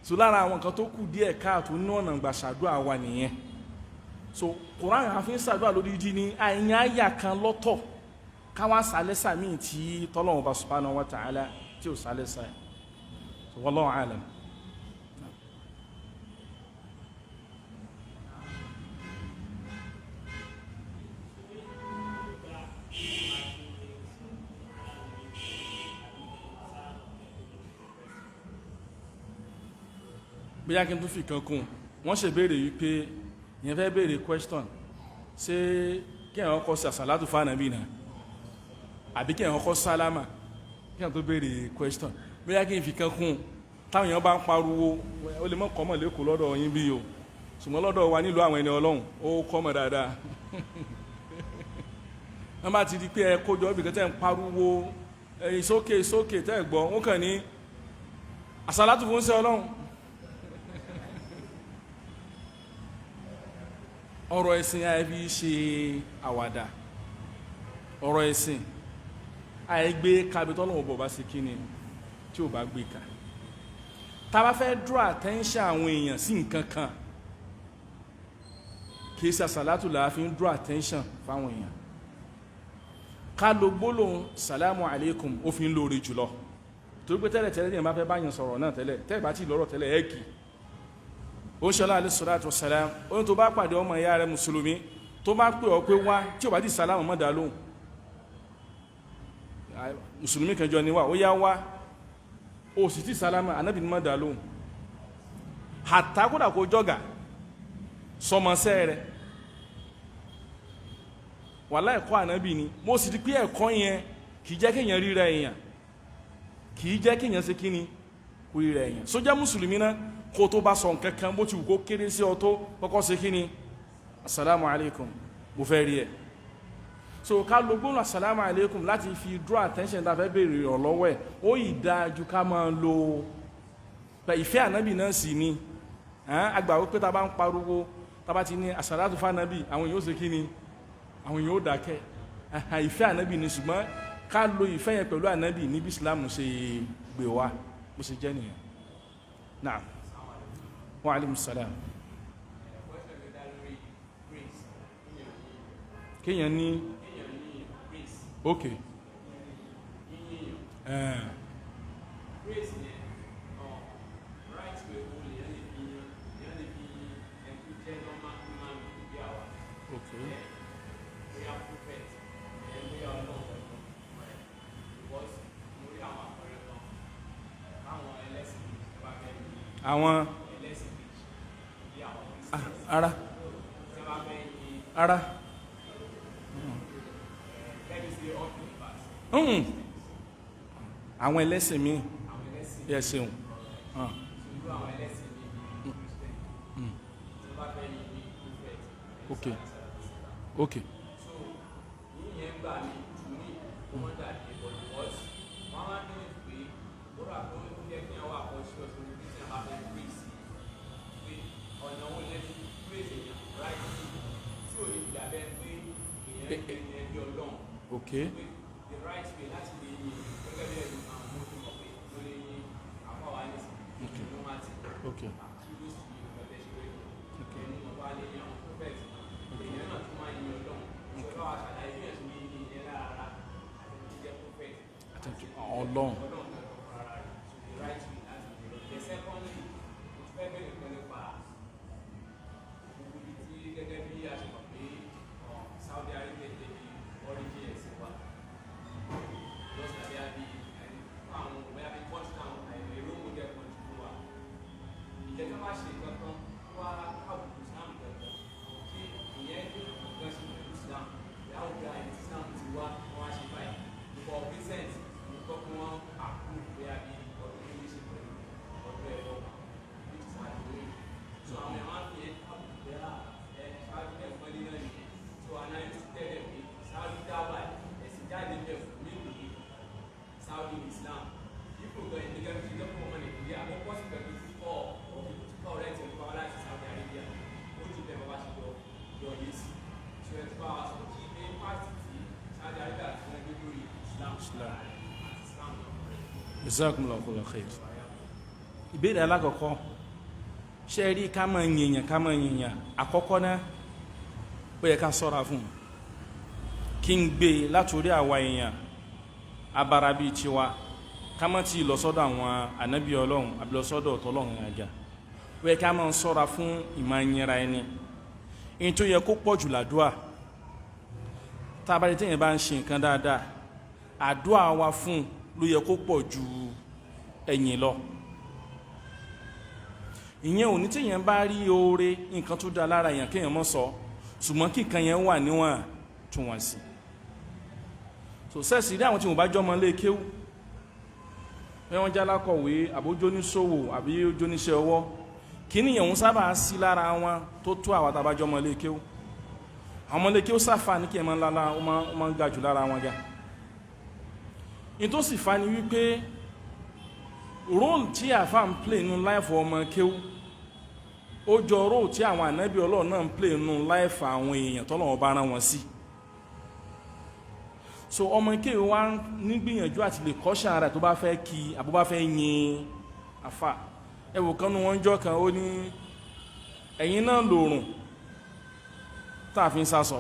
so lára àwọn kan tó kù díẹ̀ káàtó ní ọ̀nà ìgbà ṣàdúrà wa nìyẹn so Quran àfi ń ṣàdúrà lódindi ní àyàn àyà kan lọ́tọ̀ káwá sálẹ́sà míì tí tọ́lọ́wọ́ bá subhanahu wa ta'ala tí ó sálẹ́sà wallahu alam. bí yá kí n tún fi kan kún wọ́n ṣe béèrè wípé ìyẹn fẹ́ béèrè question ṣé kí ẹ̀yàn kọ́ sí àsàlátù fún ànábì náà àbí kí ẹ̀yàn kọ́ sálámà kí ẹ̀yàn tó béèrè question bí yá kí n fi kan kún táwọn èèyàn bá ń pariwo ó lè mọ́ kọ́mọ̀ lẹ́kọ̀ọ́ lọ́dọ̀ yín bí o ṣùgbọ́n lọ́dọ̀ wa nílùú àwọn ẹni ọlọ́run ó kọ́mọ̀ dáadáa wọ́n bá ti di pé ẹ kójọ ibìkan tẹ́ ń pariwo ìsókè ìsókè tẹ́ gbọ́ wọ́n kàn ní àsàlátù fún ṣe Ọlọ́run ọ̀rọ̀ ẹ̀sìn àìfi ṣe àwàdà ọ̀rọ̀ ẹ̀sìn àìgbé kabitọ́ lọ́wọ́ bọ̀ bá sí kíni tí ò bá gbé ka tá bá fẹ́ draw attention àwọn èèyàn sí nǹkan kan kìí ṣe àsàlátù là fi ń draw attention fáwọn èèyàn ká lo gbólóhùn salamu alaikum ó fi ń lóore jùlọ torí pé tẹ́lẹ̀ tẹ́lẹ̀ tí èèyàn bá fẹ́ báyàn sọ̀rọ̀ náà tẹ́lẹ̀ bá tí lọ́rọ̀ tẹ́lẹ̀ ẹ́kì ó ṣe aláàlẹ́ salatu wassalam ó ní tó bá pàdé ọmọ ìyá rẹ̀ mùsùlùmí tó bá pè ọ pé wá tí ò bá ti salamu mọ́ dá lóhùn mùsùlùmí kẹjọ ni wá ó yá wá ó sì ti salamu anábì ní mọ́ dá lóhùn àtàkùdà kó jọ́gà sọmọsẹ́ rẹ̀ wàlá ẹ̀kọ́ ànábì ni mo sì ti pé ẹ̀kọ́ yẹn kìí jẹ́ kéèyàn ríra èèyàn kìí jẹ́ kéèyàn ṣe kíni kó ríra èèyàn sójá mùsùlùmí náà kó tó bá sọ nǹkan kan bó ti wù kó kéré sí ọ tó kọ́kọ́ ṣe kíni assalamu alaikum mo fẹ́ rí ẹ so ká lo gbóhùn assalamu alaikum láti fi draw attention tá a fẹ́ béèrè ọ̀ lọ́wọ́ ẹ̀ ó yìí dáa ju ká máa lo ìfẹ́ ànábì náà sì ni àgbà wípé tá a bá ń pariwo tá a bá ti ní assalatu fún ànábì àwọn èèyàn ó ṣe kíni àwọn èèyàn ó dákẹ́ ìfẹ́ ànábì ni ṣùgbọ́n ká lo ìfẹ́ yẹn pẹ̀lú ànábì níbi Islam ṣe gbé wá bó ṣe jẹ́ nìyẹn náà wa alaikum salam kéèyàn ní ok àwọn ara àwọn ẹlẹ́sìn mi yẹ ṣeun ok ok okay okay Ọlọ́run jazakumullahu khair ìbéèrè alákọ̀ọ́kọ́ ṣe rí ká máa yìnyàn àkọ́kọ́ náà ó yẹ ká sọ́ra fún kí n gbé látorí àwa èèyàn abara bíi tiwa ká má ti lọ sọ́dọ̀ àwọn ànábì Ọlọ́run àbí lọ sọ́dọ̀ ọ̀tọ́lọ́run àjà ó yẹ ká máa sọ́ra fún ìmáyẹra ẹni in tó yẹ kó pọ̀ jù làdúà tá a bá rí téèyàn bá ń ṣe nǹkan dáadáa àdúà wa fún ló yẹ kó pọ̀ ju ẹ̀yìn lọ ìyẹn ò ní tí èyàn bá rí oore nǹkan tó dá lára èyàn kéèyàn mọ́ sọ ṣùgbọ́n kíkan yẹn wà níwọ̀n tún wọ́n sí so sẹ́ẹ̀sì rí àwọn tí wọ́n bá jọmọ lé kéwú pé wọ́n jálákọ̀wé àbójóníṣòwò àbí ojóníṣẹ́ ọwọ́ kí ni ìyẹn sábà sí lára wọn tó tó àwọn tàbájọmọ lé kéwú àwọn ọmọ lé kéwú sáfà ní kí ẹ máa lálá ó máa ń ga jù lára wọn ga in tó sì fa ni wípé role tí àfà ń play nínú life ọmọ kéwú ó jọ role tí àwọn ànábì Ọlọ́run náà ń play nínú life àwọn èèyàn tọ́lọ́run bá rán wọn sí. So ọmọ kéwú wá nígbìyànjú àti lè kọ́ṣà rẹ̀ tó bá fẹ́ kí àbó bá fẹ́ yin àfà. Ẹwò kan nu wọn jọ kan ó ní ẹ̀yin náà lòrùn táà fi ń sásọ.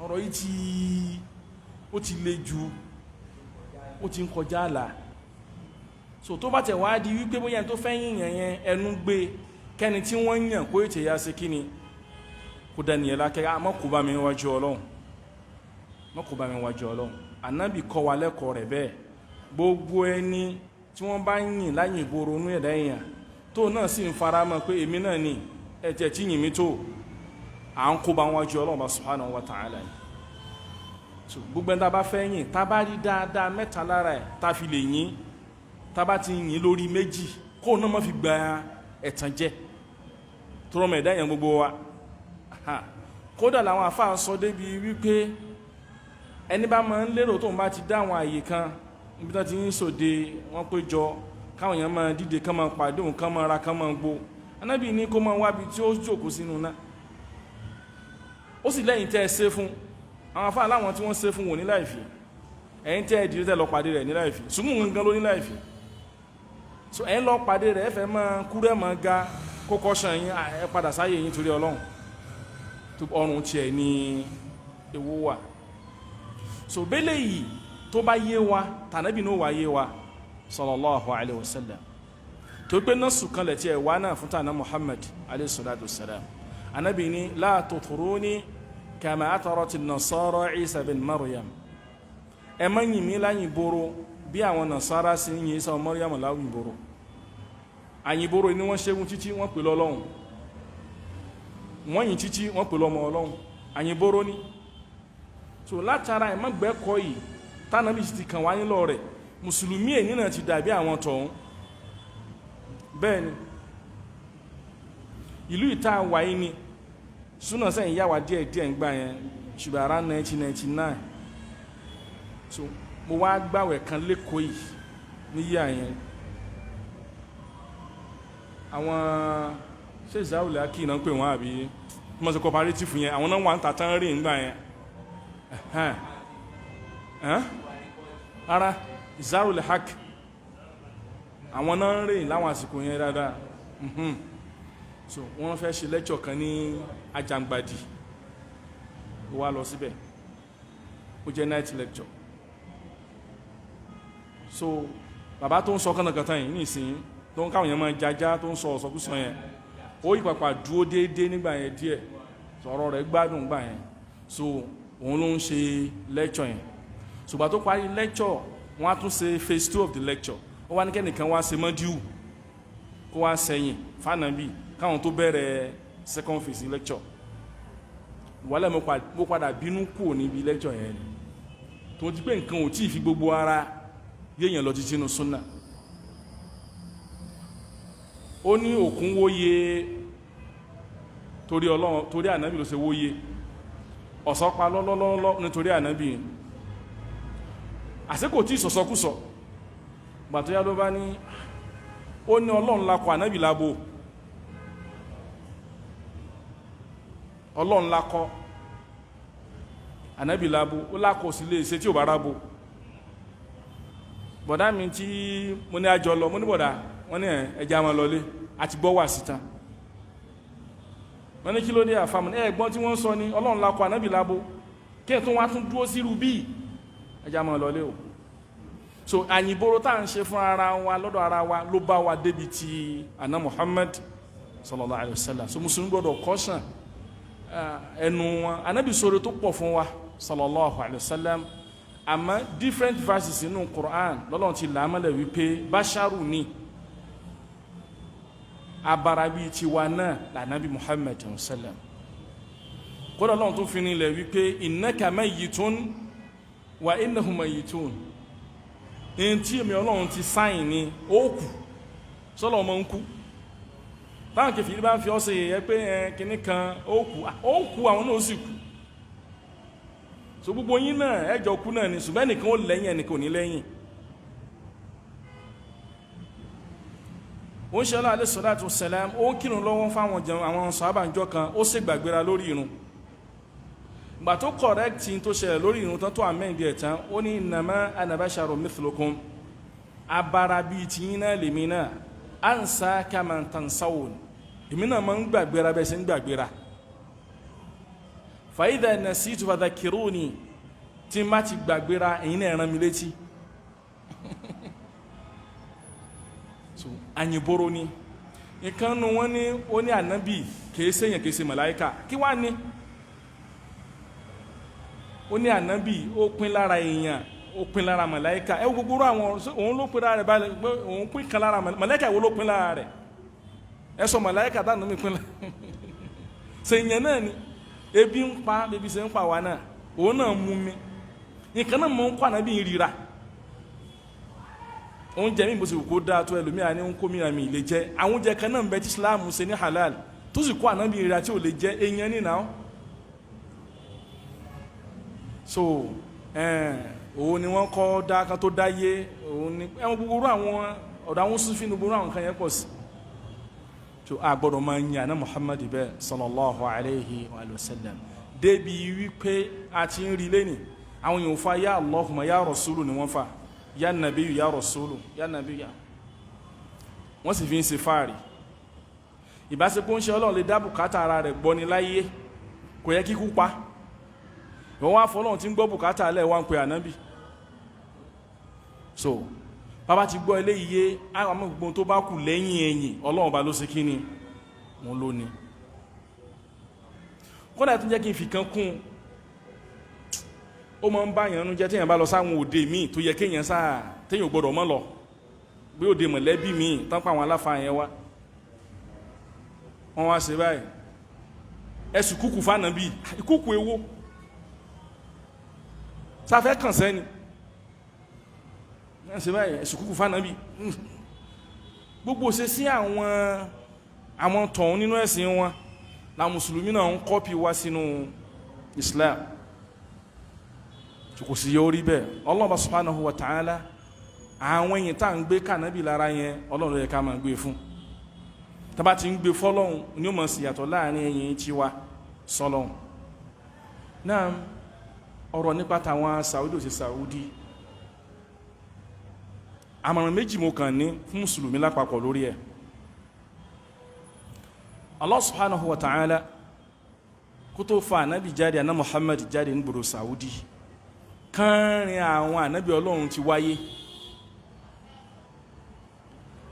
Ọ̀rọ̀ yìí ó ti le jù, ó ti ń kọjá àlà. So tó bá tẹ̀ wá di wípé bóyá tó fẹ́ yìnyàn yẹn ẹnu gbé kẹ́ni tí wọ́n yàn kó ètè ya sí kíni kó dá nìyẹn lákẹ́rẹ́ mọ́ kó bá mi wájú Ọlọ́run, mọ́ kó bá mi wájú Ọlọ́run. Ànábì kọ́ wa lẹ́kọ̀ọ́ rẹ̀ bẹ́ẹ̀. Gbogbo ẹni tí wọ́n bá yìn láyìn ìgboro inú ẹ̀dá èèyàn tó náà sì ń fara mọ́ pé èmi náà ni ẹ̀tẹ̀ tí yìn mí tó à ń kó bá wájú Ọlọ́run subhanahu wa ta'ala. So gbogbo ẹni tá bá fẹ́ yìn tá bá rí dáadáa mẹ́ta lára ẹ̀ tá fi lè yìn, tá bá ti yìn lórí méjì kó náà má fi gba ẹ̀tàn jẹ tó rọmọ ẹ̀dá èèyàn gbogbo wa. Kódà làwọn àfáà sọ débi wípé ẹni bá máa ń lérò tóun bá ti dá àwọn àyè kan níbi tó ti ń sòde wọ́n pé jọ káwọn èèyàn máa dìde kán máa pàdé òun kán máa ra kán máa gbó. Ànábì ní kó máa wábi tí ó jókòó sínú náà. Ó sì lẹ́yìn tẹ́ ẹ ṣe fún àwọn afá láwọn tí wọ́n ṣe fún wò ní láìfì, ẹ̀yin tẹ́ ẹ dìde tẹ́ lọ pàdé rẹ̀ ní láìfì, ṣùgbọ́n gangan ló ní láìfì. So ẹ̀yin lọ pàdé rẹ̀ ẹ̀fẹ̀ máa kúrẹ́ máa ga kókó ṣan yín ẹ padà sáyé yín torí Ọlọ́run tó ọrùn tiẹ̀ ní ewu wà. So bẹ́lẹ̀ yìí tó bá yé wa tànábì ní ó wà yé wa sallallahu alaihi wasallam tó pé náà sùkanlẹ̀ tí ẹ wá náà fún tàná Muhammad alaihi salatu wassalam. Ànábì ní la tutruni kama atarati nasara Isa bin Maryam. Ẹ má yìn mí láyìn boro bí àwọn nasara sí yìn Isa Maryam láwìn boro. Àyìn boro ni wọ́n ṣẹ́gun títí wọ́n pè lọ́lọ́run, wọ́n yìn títí wọ́n pè lọ́mọ Ọlọ́run. Àyìn boro ni. So látara ẹ̀ má gbẹ́kọ̀ọ́ yìí tánàbí ti kàn wá nílọ rẹ̀ mùsùlùmí èyí náà ti dàbí àwọn tọ̀hún. Bẹ́ẹ̀ ni ìlú ìta wáyé ni súnà sẹ́yìn yáwà díẹ̀ ń gbà yẹn ṣùgbọ́n ara 1999. So mo wá gbàwẹ̀ kan lẹ́kọ̀ọ́ yìí ní yíyà yẹn àwọn ṣe ìzáwùlẹ̀ akí náà pè wọ́n àbí mọ́ sí cooperative yẹn àwọn náà wà ń tàtán rí ń gbà yẹn ara ìzáwùlẹ̀ hak àwọn náà rí láwọn àsìkò yẹn dáadáa. So wọ́n fẹ́ ṣe lecture kan ní Ajangbadi ó wá lọ síbẹ̀ ó jẹ́ night lecture. So bàbá tó ń sọ kánàkàtà yìí ní ìsìn tó ń káwọn yẹn máa jájá tó ń sọ ọ̀sọ̀kúsọ yẹn ó yí pàpà dúó déédéé nígbà yẹn díẹ̀ sọ̀rọ̀ rẹ̀ gbádùn gbà yẹn. So òun ló ń ṣe lecture yẹn. Ṣùgbọ́n tó parí lecture wọ́n á tún ṣe phase 2 of the lecture. Ó wá ní kẹ́nìkan wá ṣe mọ́díù kó wá sẹ́yìn fánàbí káwọn tó bẹ̀rẹ̀ second phase lecture. Wálẹ̀ mo padà bínú kúrò níbi lecture yẹn ni tó ti pé nǹkan ò tí ì fi gbogbo ara yéèyàn lọ títí inú súnà. Ó ní òkun wóye torí Ọlọ́run torí ànábì ló ṣe wóye, ọ̀sọ́pa lọ́lọ́lọ́lọ́ nítorí ànábì. Àsìkò tí ìsọ̀sọ́kúsọ gbà tó yá ló bá ní ó ní Ọlọ́run lakọ ànábì lábo, Ọlọ́run lakọ ànábì lábo, ó lákọ sí lè ṣe tí ò bá rábo. Bọ̀dá mi tí mo ní àjọ lọ mo ní bọ̀dá wọ́n ní ẹja máa lọlé àti gbọ́ wà síta. Wọ́n ní kí ló dé àfàmù ní ẹ̀gbọ́n tí wọ́n sọ ní Ọlọ́run lakọ ànábì lábo kí ẹ̀ tún wá tún dúró sí rubí ẹja máa lọlé o. So àyìnbóró tá à ń ṣe fún ara wa lọ́dọ̀ ara wa ló bá wa débi ti àná Muhammad sallallahu alayhi wa sallam. So mùsùlùmí gbọ́dọ̀ kọ́sàn ẹnu wọn. Ànábì sọ̀rọ̀ tó pọ̀ fún wa sallallahu alayhi wa sallam àmọ́ different verses inú Quran lọ́lọ́run ti làámọ́lẹ̀ wípé basharu ni abarabi tiwa náà lànàbí Muhammad sallam. Kódà lọ́run tó fi nílẹ̀ wípé innaka mayyitun wa innahum mayyitun. In tí èmi Ọlọ́run ti sáyìn ní ókù sọ́lọ̀ ọmọ ń kú táwọn kèfèrí bá ń fi ọ́sẹ̀ yẹ pé kìíní kan ókù àwọn náà sì kú. So gbogbo yín náà ẹjọ́ kú náà ni ṣùgbọ́n ẹnìkan ó lẹ́yìn ẹnìkan ò ní lẹ́yìn. ó ń ṣe alayhi salatu wassalam ó ń kírun lọ́wọ́ fáwọn àwọn sàhábà ńjọ́ kan ó sì gbàgbéra lórí irun gbà tó correct tó ṣẹlẹ̀ lórí irun tán tó amend ẹ̀ tán ó ní innama ana basharun mithlukum abara bíi tiyín náà lèmi náà ansa kama tansawun èmi náà máa ń gbàgbéra bẹ́ẹ̀ sí ń gbàgbéra fa idha nasitu fadhakkiruni tí má ti gbàgbéra ẹ̀yin náà rán mi létí so anyiboro ni nǹkan nu wọn ní ó ní ànábì kìí ṣèyàn kìí ṣe màláíkà kí wá ní ó ní ànábì ó pín lára èèyàn ó pín lára màláíkà ẹ gbogbo àwọn òun ló pín lára rẹ̀ báyìí pé òun pín kan lára màláíkà wo ló pín lára rẹ̀ ẹ sọ màláíkà dáná mi pín lára ṣèyàn náà ni ebi ń pa bébí ṣe ń pa wá náà òun náà mú mi nǹkan náà mọ̀ ń kọ́ ànábì ìrira oúnjẹ mi bó ṣe kó dáa tó ẹlòmíà ní ń kó mìíràn mi lè jẹ àwọn oúnjẹ kan náà ń bẹ tí Islam ṣe ní halal tó sì kó ànábì ìrira tí ò lè jẹ èèyàn nínà so òun ni wọ́n kọ́ dá kan tó dáyé òun ni ẹ̀wọ̀n gbogbo àwọn ọ̀dọ̀ àwọn Sufi ní gbogbo àwọn kan yẹn pọ̀ sí so a gbọ́dọ̀ máa ń yàn ní Muhammad bẹ́ẹ̀ sallallahu alayhi wa sallam débi wípé a ti ń rí lẹ́nì àwọn èèyàn fa ya Allahumma ya Rasulu ni wọ́n fa ya Nabiyu ya Rasulu ya Nabiyu ya wọ́n sì fi ń ṣe fáàrí ìbáṣepọ̀ ń ṣe Ọlọ́run lè dá bùkátà ara rẹ̀ gbọ́ ni láyé kò yẹ kíkú pa wọ́n wá fọ́lọ́run tí ń gbọ́ bùkátà alẹ́ wá ń pe ànábì so bàbá ti gbọ́ ilé iye àwọn gbogbo tó bá kù lẹ́yìn ẹ̀yìn Ọlọ́run bá ló ṣe kí ni wọ́n ló ní kódà tó jẹ́ kí n fi kan kún ó máa ń bá yàn nú jẹ́ téèyàn bá lọ sáwọn òde míì tó yẹ kéèyàn sáà téèyàn ò gbọ́dọ̀ mọ́ lọ bí òde mọ̀lẹ́bí míì tán pa àwọn aláfa yẹn wá wọ́n wá ṣe báyìí ẹ̀sùn kúkú fánàbí ìkúkú ewó sáfẹ́ kàn sẹ́ni ṣe báyìí ẹ̀sùn kúkú fánàbí gbogbo ṣe sí àwọn tọ̀hún nínú ẹ̀sìn wọn la mùsùlùmí náà ń kọ́pì wá sínú Islam kò sí yóò rí bẹ́ẹ̀ Allah subhanahu wa ta'ala àwọn èyàn tá ń gbé kànábì lára yẹn Ọlọ́run yẹ ká máa gbé fún tàbá ti ń gbé fọ́lọ́hun ní ó mọ̀ sí yàtọ̀ láàrin ẹ̀yìn tí wá sọ́lọ́hun náà ọ̀rọ̀ nípa tàwọn Saudi ò sí Saudi àmọ̀ràn méjì mo kàn ní fún mùsùlùmí lápapọ̀ lórí ẹ̀ Allah subhanahu wa ta'ala kó tó fa ànábì jáde àná Muhammad jáde ní gbòrò Saudi kánrin àwọn ànábì Ọlọ́run ti wáyé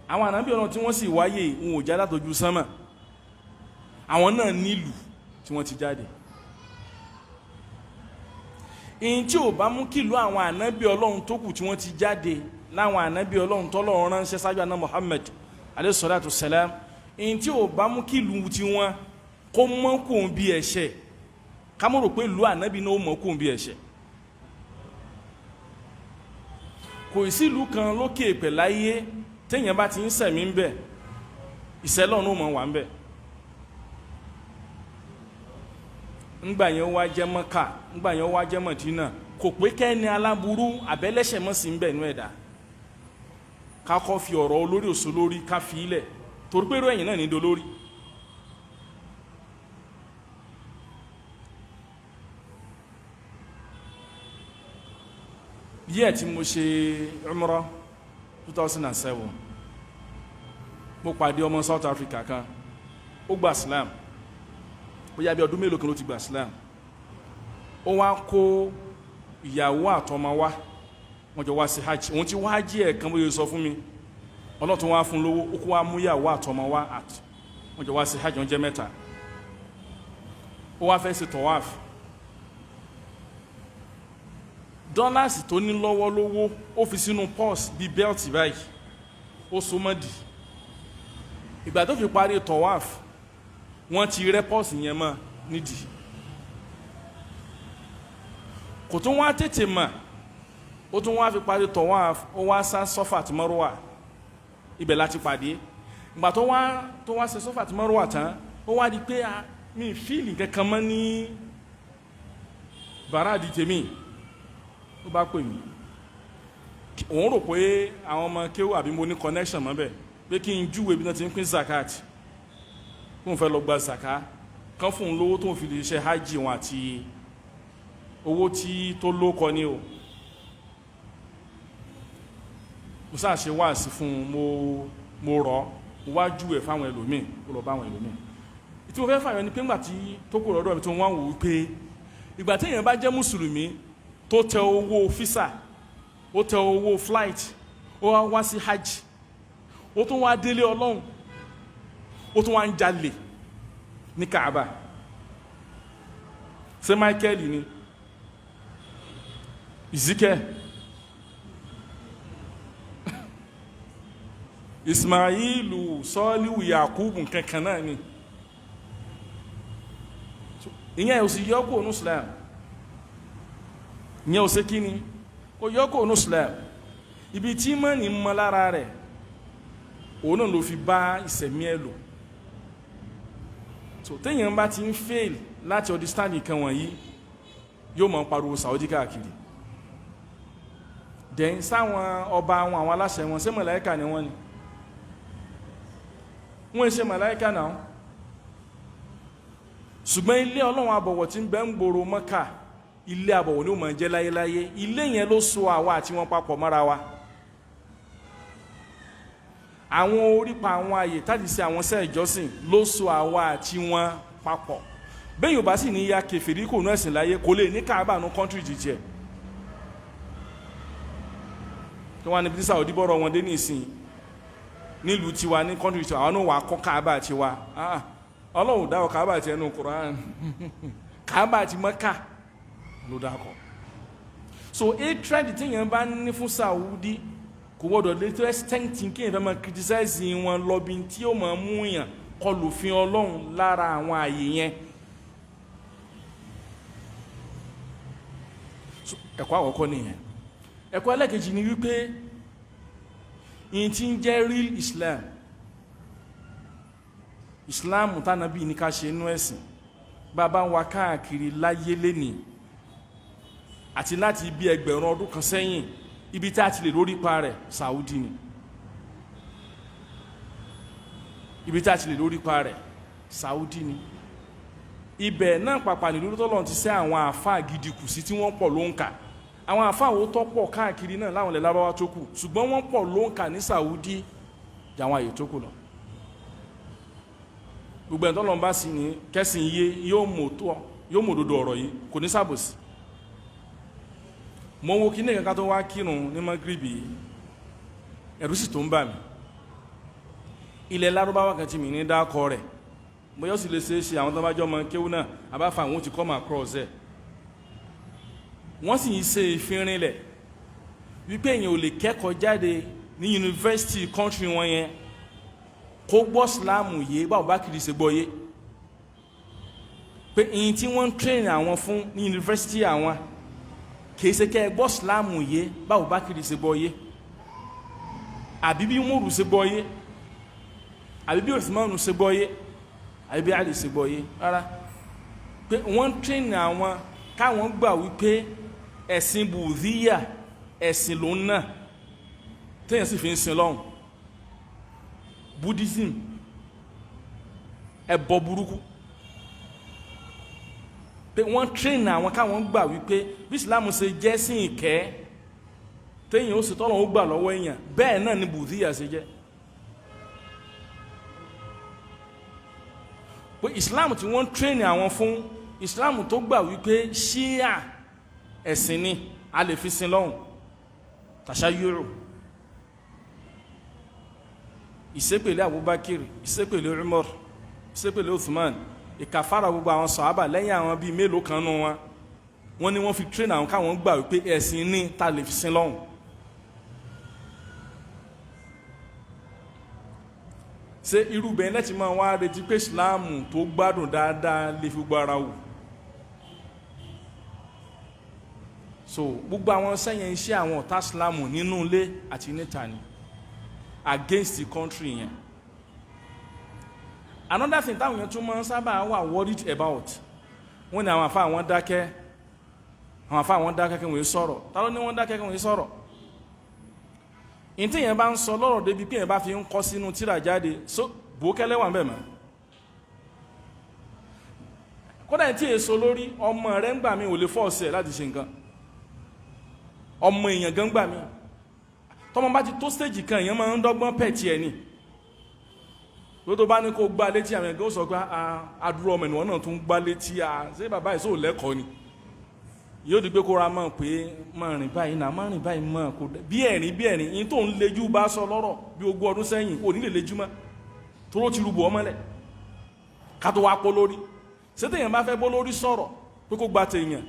àwọn ànábì Ọlọ́run tí wọ́n sì wáyé wọn ò jáde látojú sánmà àwọn náà nílùú tí wọ́n ti jáde in tí ò bá mú kìlú àwọn ànábì Ọlọ́run tó kù tí wọ́n ti jáde láwọn ànábì Ọlọ́run tọ́lọ́run ránṣẹ́ sáájú àná Muhammad alayhi salatu salam in tí ò bá mú kìlú tí wọ́n kó mọ́ kóun bí ẹ̀ṣẹ̀ ká mọ́ rò pé ìlú ànábì náà ó mọ́ kóun bí ẹ̀ṣẹ̀ kò sí ìlú kan lókè pẹ̀láyé téèyàn bá ti ń sẹ̀mí ń bẹ̀ ìṣẹ́lọ̀ ní ó mọ̀ wà ń bẹ̀ ńgbà yẹn wá jẹ́ Mọ́kà ńgbà yẹn wá jẹ́ Mọ̀dínà kò pé kẹ́ni aláburú àbẹ́lẹ́ṣẹ̀ mọ́ sí ń bẹ̀ nú ẹ̀dá ká kọ́ fi ọ̀rọ̀ olórí òṣò lórí ká fi ilẹ̀ torí pé ròyìn náà ní dolórí yíẹ̀ tí mo ṣe Umrah 2007 mo pàdé ọmọ South Africa kan ó gba Islam ó yá bí ọdún mélòó kan ló ti gba Islam ó wá kó ìyàwó àtọmọ wá wọ́n jọ wá sí hajj òun ti wá hajj ẹ̀kan bóyá sọ fún mi ọlọ́tún wá fún lówó ó kó wá mú ìyàwó àtọmọ wá wọ́n jọ wá sí hajj wọ́n jẹ́ mẹ́ta ó wá fẹ́ ṣe tawaf dọ́làsì tó ní lọ́wọ́ lówó ó fi sínú pọ́s bí bẹ́ẹ̀tì báyìí ó so mọ́dì ìgbà tó fi parí tawaf wọ́n ti rẹ́ pọ́s yẹn mọ́ nídìí kò tún wá tètè mọ̀ ó tún wá fi parí tawaf ó wá sá Sọ́fà àti Márúwà ibẹ̀ láti pàdé ìgbà tó wá ṣe Sọ́fà àti Márúwà tán ó wá di pé mi fíìlì kankan mọ́ ní bàrádì tèmi ó bá pè mí òun rò pé àwọn ọmọ kéwù àbí mo ní connection mọ́ bẹ́ẹ̀ pé kí n júwe bí wọ́n ti ń pín zakat kó n fẹ́ lọ gba zaka kan fún un lówó tó ń fi lè ṣe hajj wọn àti owó tí tó lókọ ní o mo sáà ṣe wáàsí fún un mo rọ̀ wá júwe fáwọn ẹlòmíì ó lọ bá àwọn ẹlòmíì tí mo fẹ́ fàyọ ni pé ńgbà tí tó kò lọ́dọ̀ mi tó wọ́n wò ó pé ìgbà tí èèyàn bá jẹ́ mùsùlùmí tó tẹ owó físà ó tẹ owó flight ó wá sí hajj ó tún wá délé ọlọ́run ó tún wá ń jalè ní Kaaba ṣé Michael ni Ezekiel Ismailu Sọ́líwù Yakubu kankan náà ni ìyẹn ò sì yọ́kò ní Islam ìyẹn ò sí kí ni kò yọ́kò ní Islam ibi tí mọ́ ní mọ́ lára rẹ̀ òun náà ló fi bá ìsẹ̀mí ẹ̀ lò so téèyàn bá ti ń fail láti understand nǹkan wọ̀nyí yóò mọ̀ pariwo Saudi káàkiri then sáwọn ọba àwọn aláṣẹ wọn ṣé màláíkà ni wọ́n ni wọ́n ṣe màláíkà náà ṣùgbọ́n ilé ọlọ́run àbọ̀wọ̀ tí ń bẹ ń gbòòrò Mọ́kà ilé àbọ̀wọ̀ ni ó máa jẹ́ láyéláyé ilé yẹn ló so àwa àti wọn papọ̀ mọ́ra wa àwọn orípa àwọn àyè tàbí sí àwọn iṣẹ́ ìjọsìn ló so àwa àti wọn papọ̀ bẹ́ẹ̀ yóò bá sì ní ya kèfèrí kò nú ẹ̀sìn láyé kò lè ní Káàbà nú kọ́ńtírì jíjẹ kí wọ́n á ní bí Saudi bọ́rọ̀ wọn dé ní ìsìn nílùú tiwa ní kọ́ńtírì tiwa àwọn náà wà á kọ́ Káàbà tiwa Ọlọ́run dáwọ́ Káàbà ti ẹnu Quran Káàbà ti Mẹ́kà ló dákọ̀ so hatred tí yẹn bá ní fún Saudi kò wọ́dọ̀ lè tó extent kí yẹn fẹ́ máa criticize wọn lọ́bí tí ó máa mú yàn kọlù fi Ọlọ́run lára àwọn àyè yẹn ẹ̀kọ́ àkọ́kọ́ nìyẹn ẹ̀kọ́ ẹlẹ́kejì ni wípé yìí tí ń jẹ́ real Islam tánàbí ní ká ṣe inú ẹ̀sìn bàbá wa káàkiri láyé lénìí àti láti bí ẹgbẹ̀rún ọdún kan sẹ́yìn ibi tá ti lè lórí pa rẹ̀ Saudi ni ibi tá ti lè lórí pa rẹ̀ Saudi ni ibẹ̀ náà pàpà nílùú tọ́lọ́run ti sẹ́ àwọn àfáà gidi kù sí tí wọ́n pọ̀ ló ń kà àwọn àfáà wo tó pọ̀ káàkiri náà láwọn ilẹ̀ Lárúbáwá tó kù ṣùgbọ́n wọ́n pọ̀ ló ń kà ní Saudi jàwọn àyè tó kù lọ gbogbo ẹ̀ tọ́lọ́run bá sì ní kẹ́sìn yé yóò mọ̀ òdodo ọ̀rọ̀ yìí kò ní sàbòsí mo wo kí ní kankan tó wá kírun ní Magribi ẹ̀rù sì tó ń bà mí ilẹ̀ Lárúbáwá kan tí mi ní dákọ rẹ̀ bóyá ó sì lè ṣeéṣe àwọn tó bá jọ mọ kéwú náà àbáfà àwọn ti come across ẹ̀ wọ́n sì ń ṣe ìfinrinlẹ̀ wípé èèyàn ò lè kẹ́kọ̀ọ́ jáde ní yunifásitì country wọn yẹn kó gbọ́ sílámù yé báwo bá kiri ṣe gbọ́ yé pé èyí tí wọ́n ń train àwọn fún ní yunifásitì àwọn kìí ṣe kẹ́ gbọ́ sílámù yé báwo bá kiri ṣe gbọ́ yé àbí bí Umaru ṣe gbọ́ yé àbí bí Usmanu ṣe gbọ́ yé àbí bí Ali ṣe gbọ́ yé rárá pé wọ́n ń train àwọn káwọn gbà wípé ẹ̀sìn bùdíyà ẹ̀sìn ló ń náà téèyàn sì fi ń sin lọ́hùn Buddhism ẹbọ burúkú pé wọ́n train àwọn káwọn gbà wípé bí Islam ṣe jẹ́ sí ìkẹ́ téèyàn ó sì tọ́lọ̀ ó gbà lọ́wọ́ èèyàn bẹ́ẹ̀ náà ni bùdíyà ṣe jẹ́ pé Islam tí wọ́n train àwọn fún Islam tó gbà wípé ṣíà ẹ̀sìn ni a lè fi sin lọ́hùn tàṣáyúrò ìṣépèlé Abubakar ìṣépèlé Umar ìṣépèlé Uthman ìkàfàrà gbogbo àwọn sàhábà lẹ́yìn àwọn bíi mélòó kan nù wọn wọ́n ní wọ́n fi train àwọn káwọn gbà wípé ẹ̀sìn ní ta lè fi sin lọ́hùn ṣé irú bẹ́ẹ̀ lẹ́tì máa wá retí pé Islam tó gbádùn dáadáa lè fi gbọ́ ara wò so gbogbo àwọn sẹ́yìn iṣẹ́ àwọn ọ̀tá Islam nínú ilé àti níta ni against the country yẹn another thing táwọn yẹn tún máa ń sábà wà worried about wọ́n ní àwọn àfáà wọn dákẹ́ kí wọ́n sọ̀rọ̀ ta ló ní wọ́n dákẹ́ kí wọ́n sọ̀rọ̀ in tí yẹn bá ń sọ lọ́rọ̀ débi pé yẹn bá fi ń kọ sínú tírà jáde so bòókẹ́lẹ́ wà ń bẹ̀ mọ́ kódà tí èso lórí ọmọ rẹ̀ ń gbà mí ò lè fọ́ọ̀sì ẹ̀ láti ṣe nǹkan ọmọ èèyàn gan gbà mí tọ́mọ bá ti tó stage kan èèyàn máa ń dọ́gbọ́n pẹ̀tì ẹ̀ ni tó bá ní kó gbá létí àwọn ẹgbẹ́ ó sọ pé àdúrà ọmọ ènìyàn náà tún gbá létí ṣé bàbá ìṣó lẹ́kọ̀ọ́ ni yóò di pé kó ra mọ̀ pé máa rìn báyìí náà máa rìn báyìí mọ̀ kó bí ẹ̀rín yín tó ń lejú bá sọ lọ́rọ̀ bí 20 ọdún sẹ́yìn ò ní lè lejú mọ́ tó ló ti rúbọ ọmọlẹ̀ ká tó wá pọ́ lórí ṣé téèyàn bá fẹ́ bọ́ lórí sọ̀rọ̀ pé kó gba tèèyàn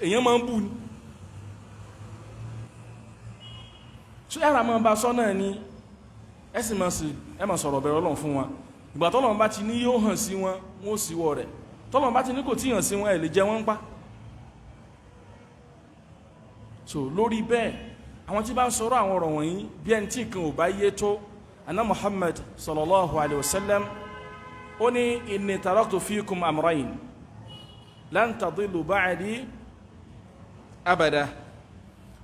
èèyàn máa ń bù ni ṣé ẹ̀rà máa bá sọ náà ni ẹ sì máa sì ẹ máa sọ̀rọ̀ bẹ̀rẹ̀ Ọlọ́run fún wa ìgbà tọ́lọ́run bá ti ní yóò hàn sí wọn wọn ó sì wọ rẹ̀ tọ́lọ́run bá ti ní kò tí hàn sí wọn ẹ̀ lè jẹ wọ́n ń pa so lórí bẹ́ẹ̀ àwọn tí bá ń sọ̀rọ̀ àwọn ọ̀rọ̀ wọ̀nyí bí ẹni tí nǹkan ò bá yé tó anna Muhammad sallallahu alaihi wasallam ó ní inni taraktu fikum amrayn lan tadillu ba'di abada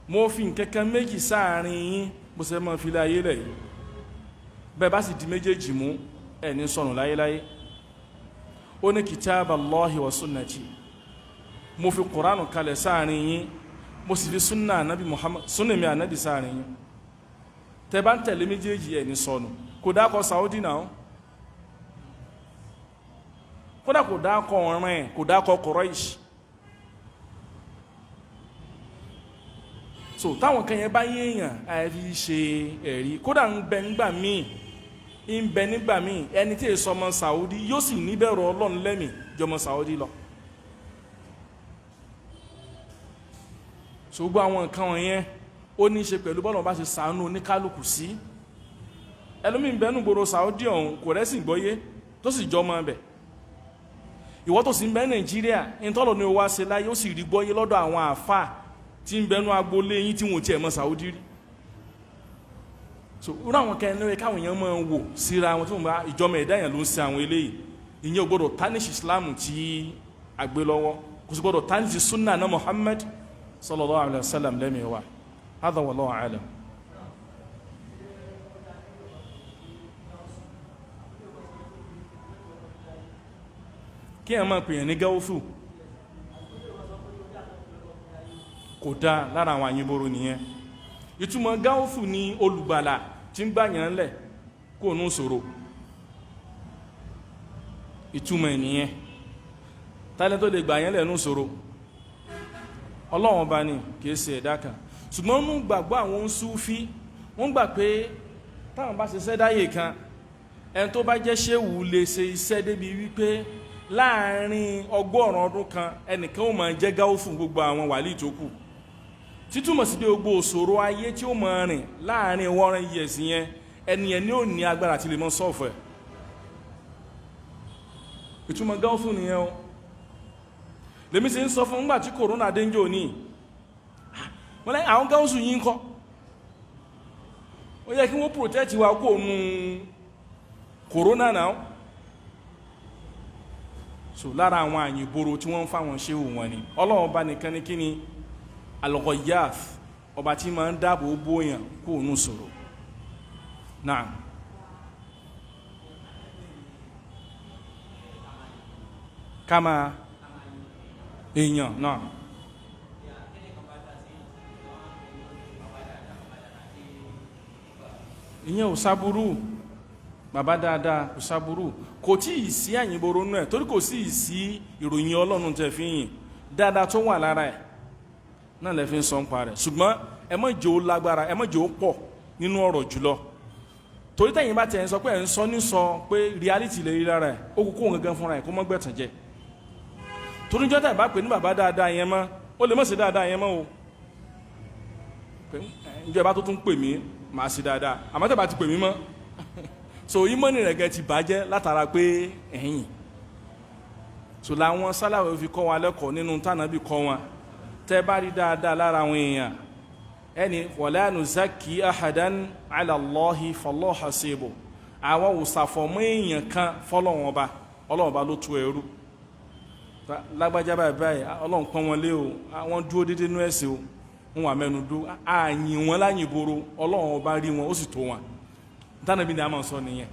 mo fi nǹkankan méjì sáàrin yín bó ṣe máa fi láyé lẹ̀ yìí bẹ́ẹ̀ bá sì di méjèèjì mú ẹ̀ ní sọnù láyéláyé ó ní kitab Allahi wa sunnati mo fi Qur'anu kalẹ̀ sáàrin yín mo sì fi sunna anabi Muhammad sunna mi anabi sáàrin yín tẹ́ bá ń tẹ̀lé méjèèjì ẹ̀ ní sọnù kò dákọ̀ Saudi náà kódà kò dákọ̀ ọ̀rìn kò dákọ̀ Quraish so táwọn kan yẹn bá yéèyàn àìfi ṣe ẹ̀rí kódà ń bẹ nígbà míì ẹni tí èso ọmọ Saudi yóò sì níbẹ̀rù Ọlọ́run lẹ́mì jọmọ Saudi lọ so gbogbo àwọn nǹkan wọ̀nyẹn ó ní í ṣe pẹ̀lú bọ́lọ̀ bá ṣe ṣàánú oníkálukú sí ẹlòmíì bẹ́nu gbòòrò Saudi ọ̀hún kò rẹ́sìn gbọ́yé tó sì jọmọ bẹ̀ ìwọ tó sì ń bẹ Nàìjíríà ìtọ́lọ̀ ni ó wá ṣe láyé ó sì rí gbọ́yé lọ́dọ̀ àwọn àfáà tí ń bẹnu agboolé yín tí wọ́n ti ẹ̀mọ́ Saudi rí so rú àwọn kẹ́ẹ̀ẹ́ lórí káwọn èèyàn máa wò síra wọn tí wọ́n bá ìjọmọ̀ ẹ̀dá èèyàn ló ń ṣe àwọn eléyìí ìyẹn ò gbọ́dọ̀ tanish Islam tí a gbé lọ́wọ́ kò sì gbọ́dọ̀ tanish sunna na Muhammad sallallahu alaihi wasallam lẹ́mìí wa hadha wallahu a'lam. kí ẹ máa pèèyàn ní gáúsù kò dá lára àwọn àyíboro nìyẹn ìtumọ̀ gáúsù ní olùgbàlà tí ń gbàyàn lẹ̀ kó nú ṣòro ìtumọ̀ ènìyàn tálẹ́ tó lè gbàyàn lẹ̀ nú ṣòro Ọlọ́run bá ní kìí ṣe ẹ̀dá kan ṣùgbọ́n nú gbàgbọ́ àwọn Súfí wọ́n gbà pé táwọn bá ṣe sẹ́dáyè kan ẹni tó bá jẹ́ ṣéwù lè ṣe iṣẹ́ débi wípé láàrin 100 ọdún kan ẹnìkan ó máa jẹ́ gáúsù gbogbo àwọn wàlí tó kù títúmọ̀ sí pé gbogbo òṣòro ayé tí ó máa rìn láàrin 100 years yẹn ẹniyẹn ni ó ní agbára tí lè mọ́ sọ́ọ̀fù ẹ̀ ìtumọ̀ gáúsù nìyẹn o lèmi sì ń sọ fún nígbà tí corona dé ń jò ní wọ́n lẹ́yìn àwọn gáúsù yìí ń kọ́ ó yẹ kí wọ́n protect wa kó nu corona náà so lára àwọn àyìnboro tí wọ́n ń fáwọn ṣéwù wọn ni Ọlọ́run bá nìkan ní kíni Al-Ghayyath ọba tí ma ń dáàbò bóyàn kó nù sọ̀rọ̀ náà kama èèyàn náà ìyẹn ò sáburú bàbá dáadáa kò sáburú kò tí ì sí àyìnboro nú ẹ̀ torí kò sí ì sí ìròyìn Ọlọ́run tẹ́ fi yìn dáadáa tó wà lára ẹ̀ náà lè fi ń sọ ń pa rẹ̀ ṣùgbọ́n ẹ má jẹ́ ó lágbára ẹ má jẹ́ ó pọ̀ nínú ọ̀rọ̀ jùlọ torí tẹ̀yìn bá tẹ̀ ń sọ pé ẹ̀ ń sọ ní sọ pé reality lè rí lára ẹ̀ ó kúkú òun gangan fúnra ẹ̀ kó mọ́ gbẹ̀tàn jẹ torí jọ́tà ìbá pè ní bàbá dáadáa yẹn mọ́ ó lè má ṣe dáadáa yẹn mọ́ o ìjọba tó tún pè mí màá ṣe dáadáa àmọ́ tẹ̀ bá ti pè mí mọ́ so ìmọ̀ni rẹ̀ gẹ̀ ti bàjẹ́ látara pé ẹ̀yìn so làwọn sálàwẹ̀ fi kọ́ wọn lẹ́kọ̀ọ́ nínú tànàbí kọ́ wọn tẹ́ bá rí dáadáa lára àwọn èèyàn ẹni wala nuzakki ahadan ala Allahi fallahu hasibu àwọn òsàfọ̀mọ́ èèyàn kan Ọlọ́run ọba ló tó ẹrú lágbájá báyìí Ọlọ́run pọ́n wọn lé o àwọn dúró dédé nú ẹ̀sìn o wọn wà mẹ́nu dó àyìn wọn láyìn boro Ọlọ́run ọba rí wọn ó sì tó wọn tánàbí ni a máa sọ nìyẹn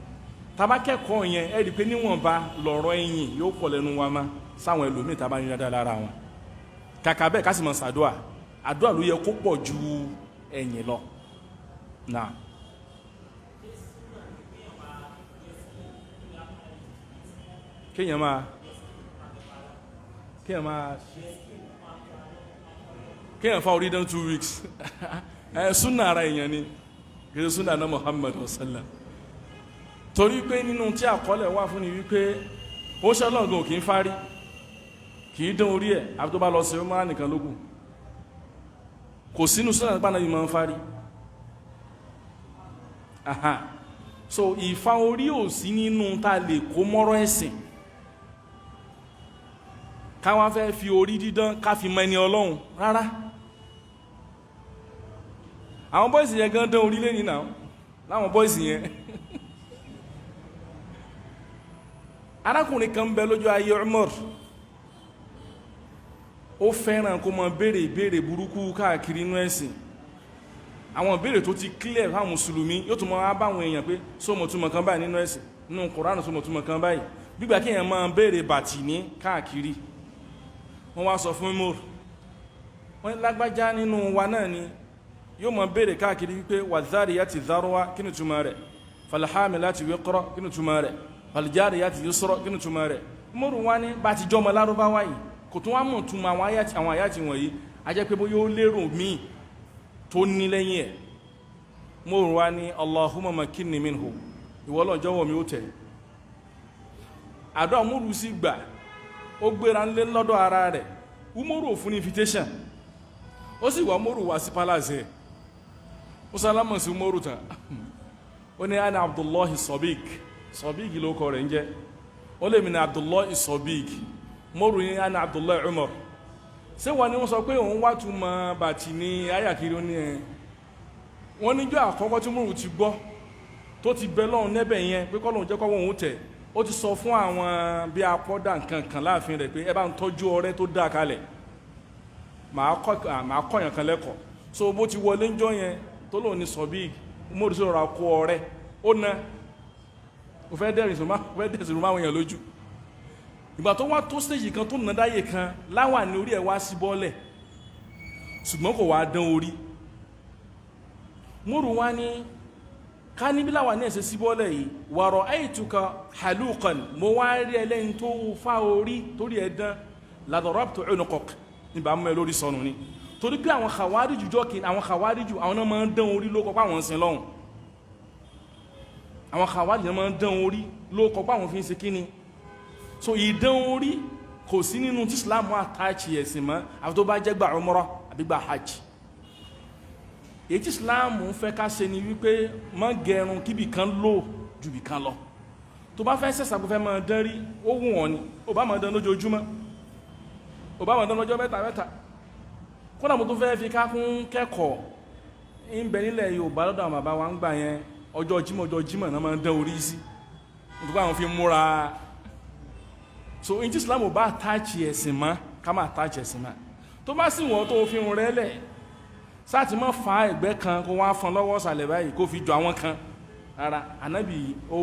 tàbá kẹ́kọ̀ọ́ yẹn ẹ rí i pé níwọ̀nba lọ̀rọ̀ ẹ̀yìn yóò pọ̀ lẹ́nu wa má sáwọn ẹlòmíì tàbá yín dáadáa lára wọn kàkà bẹ́ẹ̀ ká sì mọ̀ sàdúà àdúà ló yẹ kó pọ̀ ju ẹ̀yìn lọ náà. kéèyàn fa orí dán 2 weeks súnà ara èèyàn ni kìí súnà náà Muhammad sallam torí pé nínú tí àkọọ́lẹ̀ wà fún ni wípé ó ṣẹlọ́gàn kìí fárí kìí dán orí ẹ̀ àbí tó bá lọ sí ó máa nìkan lókù kò sínú súnà nípa náà yìí máa ń fárí so ìfa orí ò sí nínú tá a lè kó mọ́rọ̀ ẹ̀sìn káwọn fẹ́ fi orí dídán ká fi mọ ẹni Ọlọ́run rárá àwọn bọ́ìsì yẹn gan dán orí lẹ́ni náà láwọn bọ́ìsì yẹn arákùnrin kan bẹ lójú ayé Umar ó fẹ́ràn kó mọ béèrè ìbéèrè burúkú káàkiri inú ẹ̀sìn àwọn ìbéèrè tó ti clear fáwọn mùsùlùmí yóò tún mọ abáwọn èèyàn pé sómọ̀túnmọ̀ kan báyìí nínú ẹ̀sìn nínú Kùránì sómọ̀túnmọ̀ kan báyìí gbígbà kí èèyàn máa béèrè bàtì ní káàkiri wọ́n wá sọ fún Umar wọ́n lágbájá nínú wa náà ni yóò mọ̀ béèrè káàkiri wípé wadhariyati dharwa kí ni túmọ̀ rẹ̀ falhamilati wiqra kí ni túmọ̀ rẹ̀ faljariyati yusra kí ni túmọ̀ rẹ̀ Umar wá ní bá ti jọmọ Lárúbáwá yìí kò tún wá mọ̀ túmọ̀ àwọn àyàtì wọ̀nyí a jẹ́ pé bó yóò lérò míì tó ní lẹ́yìn ẹ̀ Umar wá ní Allahumma makinni minhu ìwọ Ọlọ́run jọ̀wọ́ mi ó tẹ̀ àdó Umar sì gbà ó gbéra ńlé lọ́dọ̀ ara rẹ̀ Umaru fún invitation ó sì wá Umaru wá sí palace ó sálámọ̀ sí Umaru tán ó ní ana Abdullahi Sadiq ló kọ rẹ̀ ń jẹ́ ó lè mi ní Abdullahi Sadiq Umaru ní ana Abdullahi Umar ṣé wọ́n ní wọ́n sọ pé òun wá túmọ̀ bàtì ní ayàkiri ó ní ẹ̀ wọ́n níjọ́ àkọ́kọ́ tí Umaru ti gbọ́ tó ti bẹ lọ́hùn nẹ́bẹ̀ yẹn pé kọ́lọ́hùn jẹ́ kọ́wọ́ òun tẹ̀ ó ti sọ fún àwọn bí apọ́dà nǹkan láàfin rẹ̀ pé ẹ bá ń tọ́jú ọrẹ́ tó dá kalẹ̀ màá kọ́yàn kan lẹ́kọ̀ọ́ so bó ti wọlé ńjọ́ yẹn tó lòun ní sọ̀bí Umaru sí ọ̀rọ̀ akọ ọrẹ́ ó na ó fẹ́ dẹ̀sùn máwọn èèyàn lójú ìgbà tó wá tó stage kan tó nà dáyé kan láwà ní orí ẹ̀ wá sí bọ́ọ̀lẹ̀ ṣùgbọ́n kò wá dán orí Umaru wá ní ká níbi láwà ní ẹ̀sẹ̀ síbọ́lẹ̀ yìí wàrọ̀ àìtùkà halukan mo wá rí ẹlẹ́yìn tó fá orí torí ẹ̀dán ladorabtu unuqak níbà mọ́ ẹ lórí sọnù ni torí pé àwọn khawariju jọ́kì àwọn khawariju àwọn náà máa ń dán orí ló kọpá àwọn sin lọ́hùn àwọn khawariju máa ń dán orí ló kọpá àwọn fi ń ṣe kíni so ìdán orí kò sí nínú tí Islam àtàchì ẹ̀sìn mọ́ àfi tó bá jẹ́ gbà umrah àbí gbà hajj èyí tí Islam ń fẹ́ ká ṣe ni wípé má gẹrun kíbi kan lò ju bì kan lọ tó bá fẹ́ sẹ̀sà kó fẹ́ máa dán rí ó wù wọ́n ni ó bá máa dán lójoojúmọ́ ó bá máa dán lọ́jọ́ mẹ́ta kódà mo tó fẹ́ fi ká kún kẹ́kọ̀ọ́ ń bẹ nílẹ̀ Yorùbá lọ́dọ̀ àwọn bàbá wa ń gbà yẹn ọjọ́ Jímọ̀ náà máa ń dán orí sí nítorí àwọn fi múra so èyí tí Islam ò bá àtàchì ẹ̀sìn mọ́ ká má àtàchì ẹ̀sìn mọ́ tó bá sì wọ́n tó fi hùn rẹ́ lẹ̀ sáàtì mọ́ fa ẹgbẹ́ kan kó wá fọn lọ́wọ́ sàlẹ̀ báyìí kó fi jọ àwọn kan rárá Ànábì ó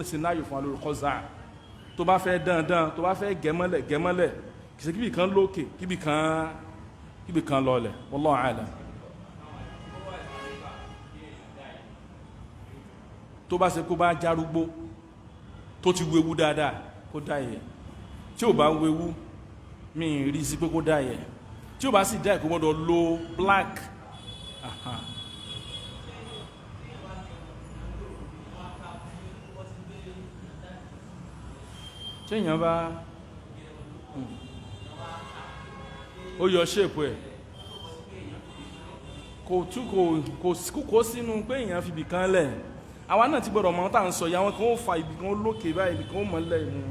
sì náyò fún alórúkọ záà tó bá fẹ́ dandan tó bá fẹ́ gẹ̀mọ́lẹ̀ kìí kíbi kan lókè kíbi kan lọlẹ̀ wallahu a'lam tó bá ṣe kó bá járúgbó tó ti wewu dáadáa kó dáyẹ̀ tí ò bá wewu mi rí sí pé kó dáyẹ̀ tí ò bá sì dáyẹ̀ kó gbọ́dọ̀ lo black tí èyàn bá ó yọ ṣèpù ẹ̀ kò sínú pé èyàn fi bìkan lẹ̀ àwa náà ti gbọ́dọ̀ mọ̀ tá à ń sọ ìyá wọn kan ó fa ibìkan ó lókè báyìí ibìkan ó mọ̀lẹ̀ ìmú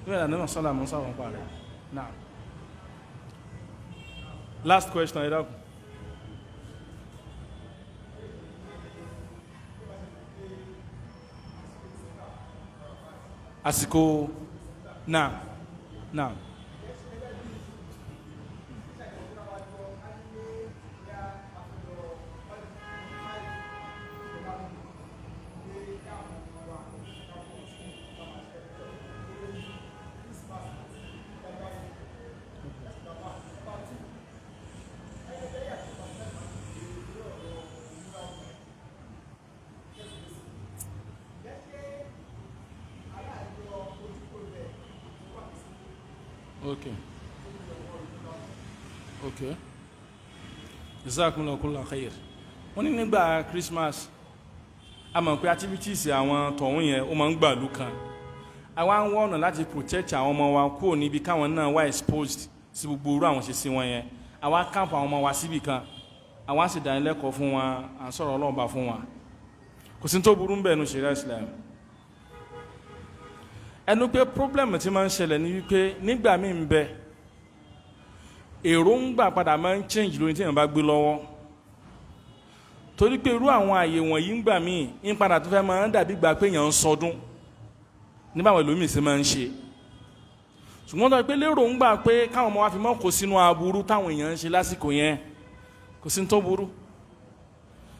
ìrìnà náà sọ́lá mọ́ sáwọn pa rẹ̀ náà last question ẹ dákun. àsìkò náà Okay. Okay. Jazakumullahu kullu khair. Wọ́n ní nígbà Christmas a mọ̀ pé activities àwọn tọ̀hún yẹn ó máa ń gbà lùkàn. Àwa ń wọ́n ọ̀nà láti protect àwọn ọmọ wa kúrò níbi káwọn náà wà exposed sí gbogbo irú àwọn ṣe sí wọn yẹn. Àwa camp àwọn ọmọ wa síbì kan. Àwa sì dánilẹ́kọ̀ọ́ fún wọn, à ń sọ̀rọ̀ Ọlọ́run bá fún wọn. Kò sí tó burú ń bẹ̀ nínú Sharia Islam. Ẹnu pé problem tí máa ń ṣẹlẹ̀ ní wípé nígbà míì ń bẹ èròǹgbà padà máa ń change lórí tí èèyàn bá gbé lọ́wọ́. Torí pé irú àwọn àyè wọ̀nyí ń gbà míì ń padà tó fẹ́ máa ń dàbí gbà pé èèyàn ń sọdún nígbà wọn lómi sí máa ń ṣe. Ṣùgbọ́n tó pé lérò ń gbà pé káwọn ọmọ wa fi mọ́ kó sínú aburú táwọn èèyàn ń ṣe lásìkò yẹn kò sí tó burú.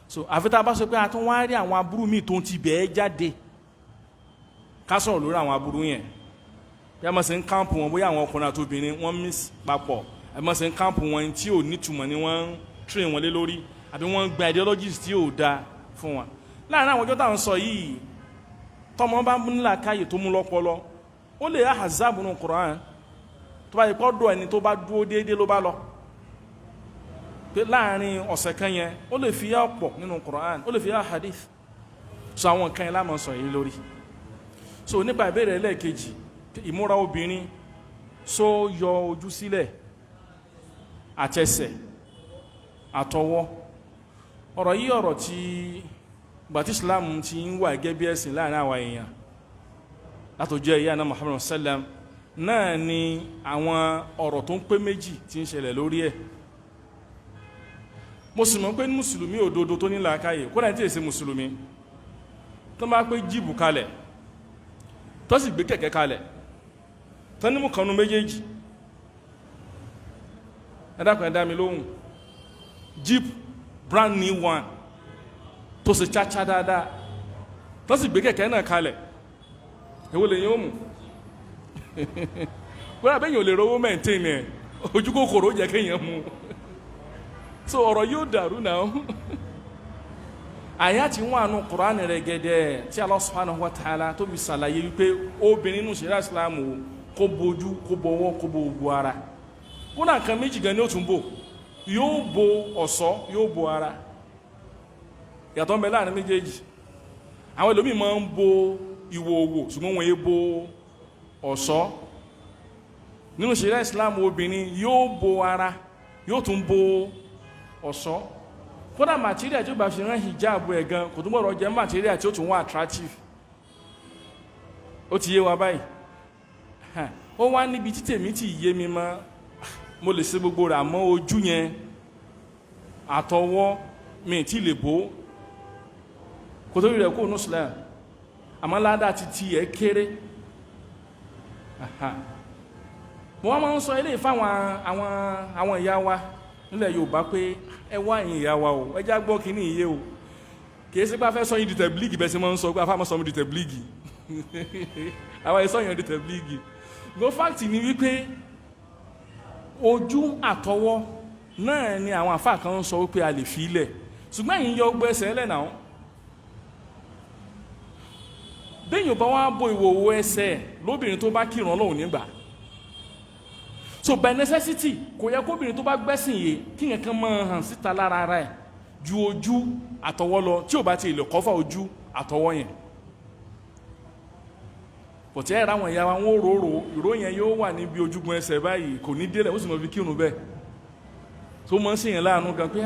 So àfi tá a bá sọ pé a tún wá rí àwọn aburú míì tó ń ti bẹ̀ẹ́ jáde ká sọ̀rọ̀ lórí àwọn aburú yẹn. Bí a máa ṣe ń káàmpù wọn bóyá àwọn ọkùnrin àti obìnrin wọ́n mix papọ̀, a máa ṣe ń káàmpù wọn tí ò nítumọ̀ ni wọ́n ń train wọn lé lórí àbí wọ́n gba ideologies tí ò dáa fún wọn. Láàárín àwọn ọjọ́ táwọn sọ yìí tọmọ bá mú nílà káyè tó mú lọ́pọlọ ó lè yá hazabu nínú Quran tó bá yẹ kó dọ̀ ẹni tó bá dúró déédéé ló bá lọ pé láàárín ọ̀sẹ̀ kan yẹn ó lè fi yá ọ̀pọ̀ nínú Quran ó lè fi yá hadith. So àwọn kan yẹn láàmú sọ yìí lórí. So nípa ìbéèrè ẹlẹ́ẹ̀kejì ìmúra obìnrin so yọ ojú sílẹ̀ àtẹsẹ̀ àtọwọ́. Ọ̀rọ̀ yìí ọ̀rọ̀ tí gbàtí Islam ti ń wà gẹ́gẹ́ bí ẹ̀sìn láàrin àwọn èèyàn látọjọ́ ìyá náà Muhammad sallam náà ni àwọn ọ̀rọ̀ tó ń pé méjì tí ń ṣẹlẹ̀ lórí ẹ̀. Mo sì mọ̀ pé mùsùlùmí òdodo tó ní làákàyè kó náà tí èsì mùsùlùmí tó máa pé jíìbù kalẹ̀ tó sì gbé kẹ̀kẹ́ kalẹ̀ tó ní mú kanú méjèèjì ẹ dákun ẹ dá mi lóhùn jeep brand new one tó sì cháchá dáadáa tó sì gbé kẹ̀kẹ́ náà kalẹ̀ èwo lè yín ó mú wọ́n àbẹ́yìn ò lè rówó maintain ẹ̀ ojú kòkòrò jẹ́ kéèyàn mú so ọ̀rọ̀ yóò dàrú náà. Àyà tí wọ́n àánú Kùránì rẹ̀ gẹ́gẹ́ tí Allah subhanahu wa ta'ala tó fi ṣàlàyé wípé obìnrin nínú Sharia Islam kó bojú kó bọwọ́ kó bo gbogbo ara. Kódà nǹkan méjì gan ni ó tún bò yóò bo ọ̀ṣọ́ yóò bo ara. Ìyàtọ̀ ń bẹ láàrin méjèèjì. Àwọn ẹlòmíì máa ń bo ìwòwò ṣùgbọ́n wọn yé bo ọ̀ṣọ́. Nínú Sharia Islam obìnrin yóò bo ara yóò tún bo ọ̀ṣọ́. Kódà material tí ó bá fi rán hijab ẹ̀ gan kò túnbọ̀ rọ jẹ́ material tí ó tún wà attractive. Ó ti yé wa báyìí. Ó wá níbi tí tèmi ti yé mi mọ́ mo lè ṣe gbogbo rẹ̀ àmọ́ ojú yẹn àtọwọ́ mi tí lè bò kò tó rí rẹ̀ kó nù sílẹ̀ àmọ́ ládàá ti ti ẹ̀ kéré. Mo wá máa ń sọ eléyìí fáwọn àwọn ìyá wa nílẹ̀ Yorùbá pé ẹ wá ẹ̀yin ìyá wa o ẹ já gbọ́ kìíní iye o kìí sí pé a fẹ́ sọ yín di tẹ̀blígì bẹ́ẹ̀ sí máa ń sọ pé a fẹ́ máa sọ mi di tẹ̀blígì àwọn ẹ̀sọ́ yẹn di tẹ̀blígì. No fact ni wípé ojú àtọwọ́ náà ni àwọn àfáà kan ń sọ wípé a lè fi ilẹ̀ ṣùgbọ́n ẹ̀yin yọ ọgbẹ́ ẹsẹ̀ ẹlẹ́ náà bẹ́yìn bá wá bo ìwòwò ẹsẹ̀ lóbìnrin tó bá kírun Ọlọ́run nígbà. So by necessity kò yẹ kóbìnrin tó bá gbẹ́sìn yìí kí nǹkan máa hàn síta lára ara ẹ̀ ju ojú àtọwọ́ lọ tí ò bá ti lè kọ́fà ojú àtọwọ́ yẹn. Kò tí ẹ̀ ra àwọn ìyá wa wọ́n rorò ìró yẹn yóò wà níbi ojúgun ẹsẹ̀ báyìí kò ní délẹ̀ ó sì mọ̀ fi kírun bẹ́ẹ̀. Tó mọ̀ sí yẹn láàánú gan pé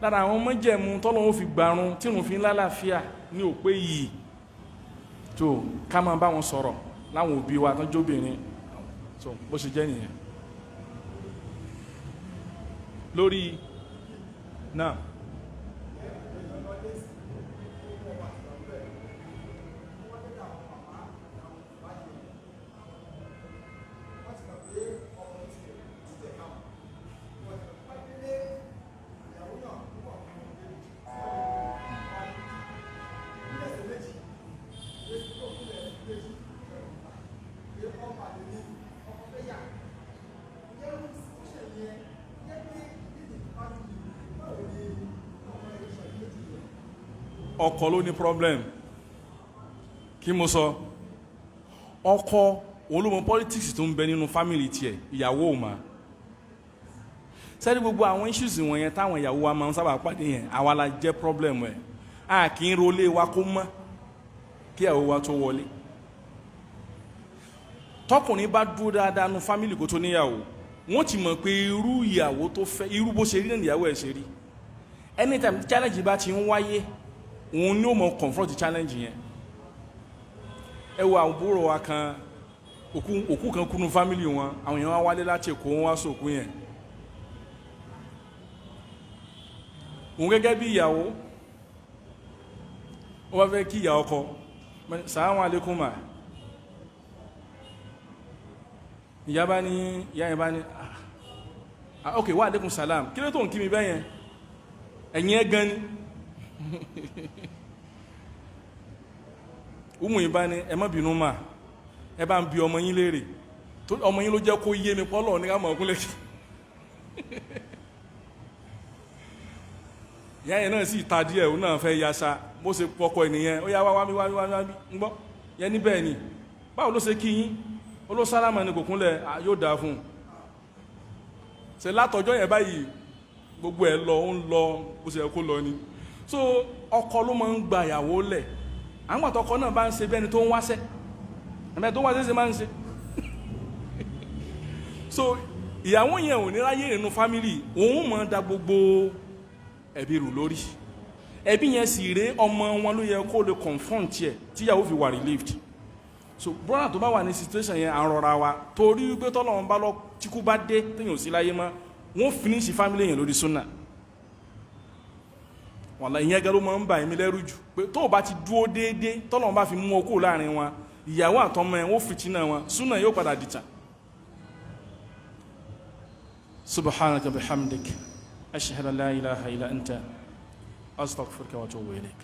lára àwọn mọ́jẹ̀mú tọ́lọ́wọ́ fi gbàrún tírun fi ń lálàáfíà ní òpé yìí. tó ká máa bá wọn sọ̀rọ̀ láwọn òbí wa tán jóbìnrin so bó ṣe jẹ́ nìyẹn lórí náà. ọkọ ló ní problem kí mo sọ ọkọ òun ló mọ politics tó ń bẹ nínú family tiẹ̀ ìyàwó ò mà sẹ́ni gbogbo àwọn issues wọ̀nyẹn táwọn ìyàwó wa máa ń sábà pàdé yẹn àwa la jẹ́ problem ẹ̀ a kì í rolé wa kó mọ́ kí ìyàwó wa tó wọlé tọkùnrin bá dúró dáadáa nu family kó tó níyàwó wọ́n ti mọ̀ pé irú ìyàwó tó fẹ́ irú bó ṣe rí náà ìyàwó ẹ̀ ṣe rí anytime challenge bá ti ń wáyé òun ni ó mọ̀ confront challenge yẹn ẹ wo àbúrò wa kan òkú kan kú nu family wọn àwọn èèyàn wá wálé láti Èkó wọn wá sókú yẹn òun gẹ́gẹ́ bí ìyàwó ó wá fẹ́ kí ìyàwó kọ salamu alaikum ma ìyá bá ní ìyá yẹn bá ní ok wa alaikum salam kí ló tó ń kí mi bẹ́yẹn ẹ̀yìn ẹ̀ gan ni umu yìí bá ní ẹ má bínú mà ẹ bá ń bi ọmọ yín léèrè ọmọ yín ló jẹ́ kó yé mi pọ́lọ̀ ní ká mọ̀ ọkúnlẹ̀ ìyá yẹn náà sì ta díẹ̀ òun náà fẹ́ yasa bó ṣe pọkọ ènìyàn ó yá wá mi ń gbọ́ yẹn níbẹ̀ ni báwo ló ṣe kí yín olóṣàlámà ní kò kúnlẹ̀ yóò dáa fún un ṣe látọjọ́ yẹn báyìí gbogbo ẹ̀ lọ ó ń lọ bó ṣe yẹ kó lọ ni so ọkọ ló máa ń gba ìyàwó lẹ̀ àwọn àtọkọ náà bá ń ṣe bẹ́ni tó ń wáṣẹ́ ẹ̀mẹ́ tó ń wáṣẹ́ ṣe máa ń ṣe so ìyàwó yẹn ò ní ráyè nínú fámìlì òun máa da gbogbo ẹbí rù lórí ẹbí yẹn sì ré ọmọ wọn ló yẹ kó lè confront yẹ tíyàwó fi wà relieved so brother tó bá wà ní situation yẹn àrọ̀ra wa torí wípé tọ́lọ́run bá lọ tíkú bá dé téèyàn ò sí láyé mọ́ wọ́n finish family yẹn lórí sunna wàlá ìyẹn gẹ́gẹ́ ló máa ń bà mí lẹ́rù jù pé tó o bá ti dúó déédéé tọ́lọ́run bá fi mú okó láàrin wọn ìyàwó àtọmọ ẹ̀ wọ́n fìtínà wọn sunna yóò padà dìtà subhanaka bihamdik ashhadu an la ilaha illa anta astaghfiruka wa atubu ilayk.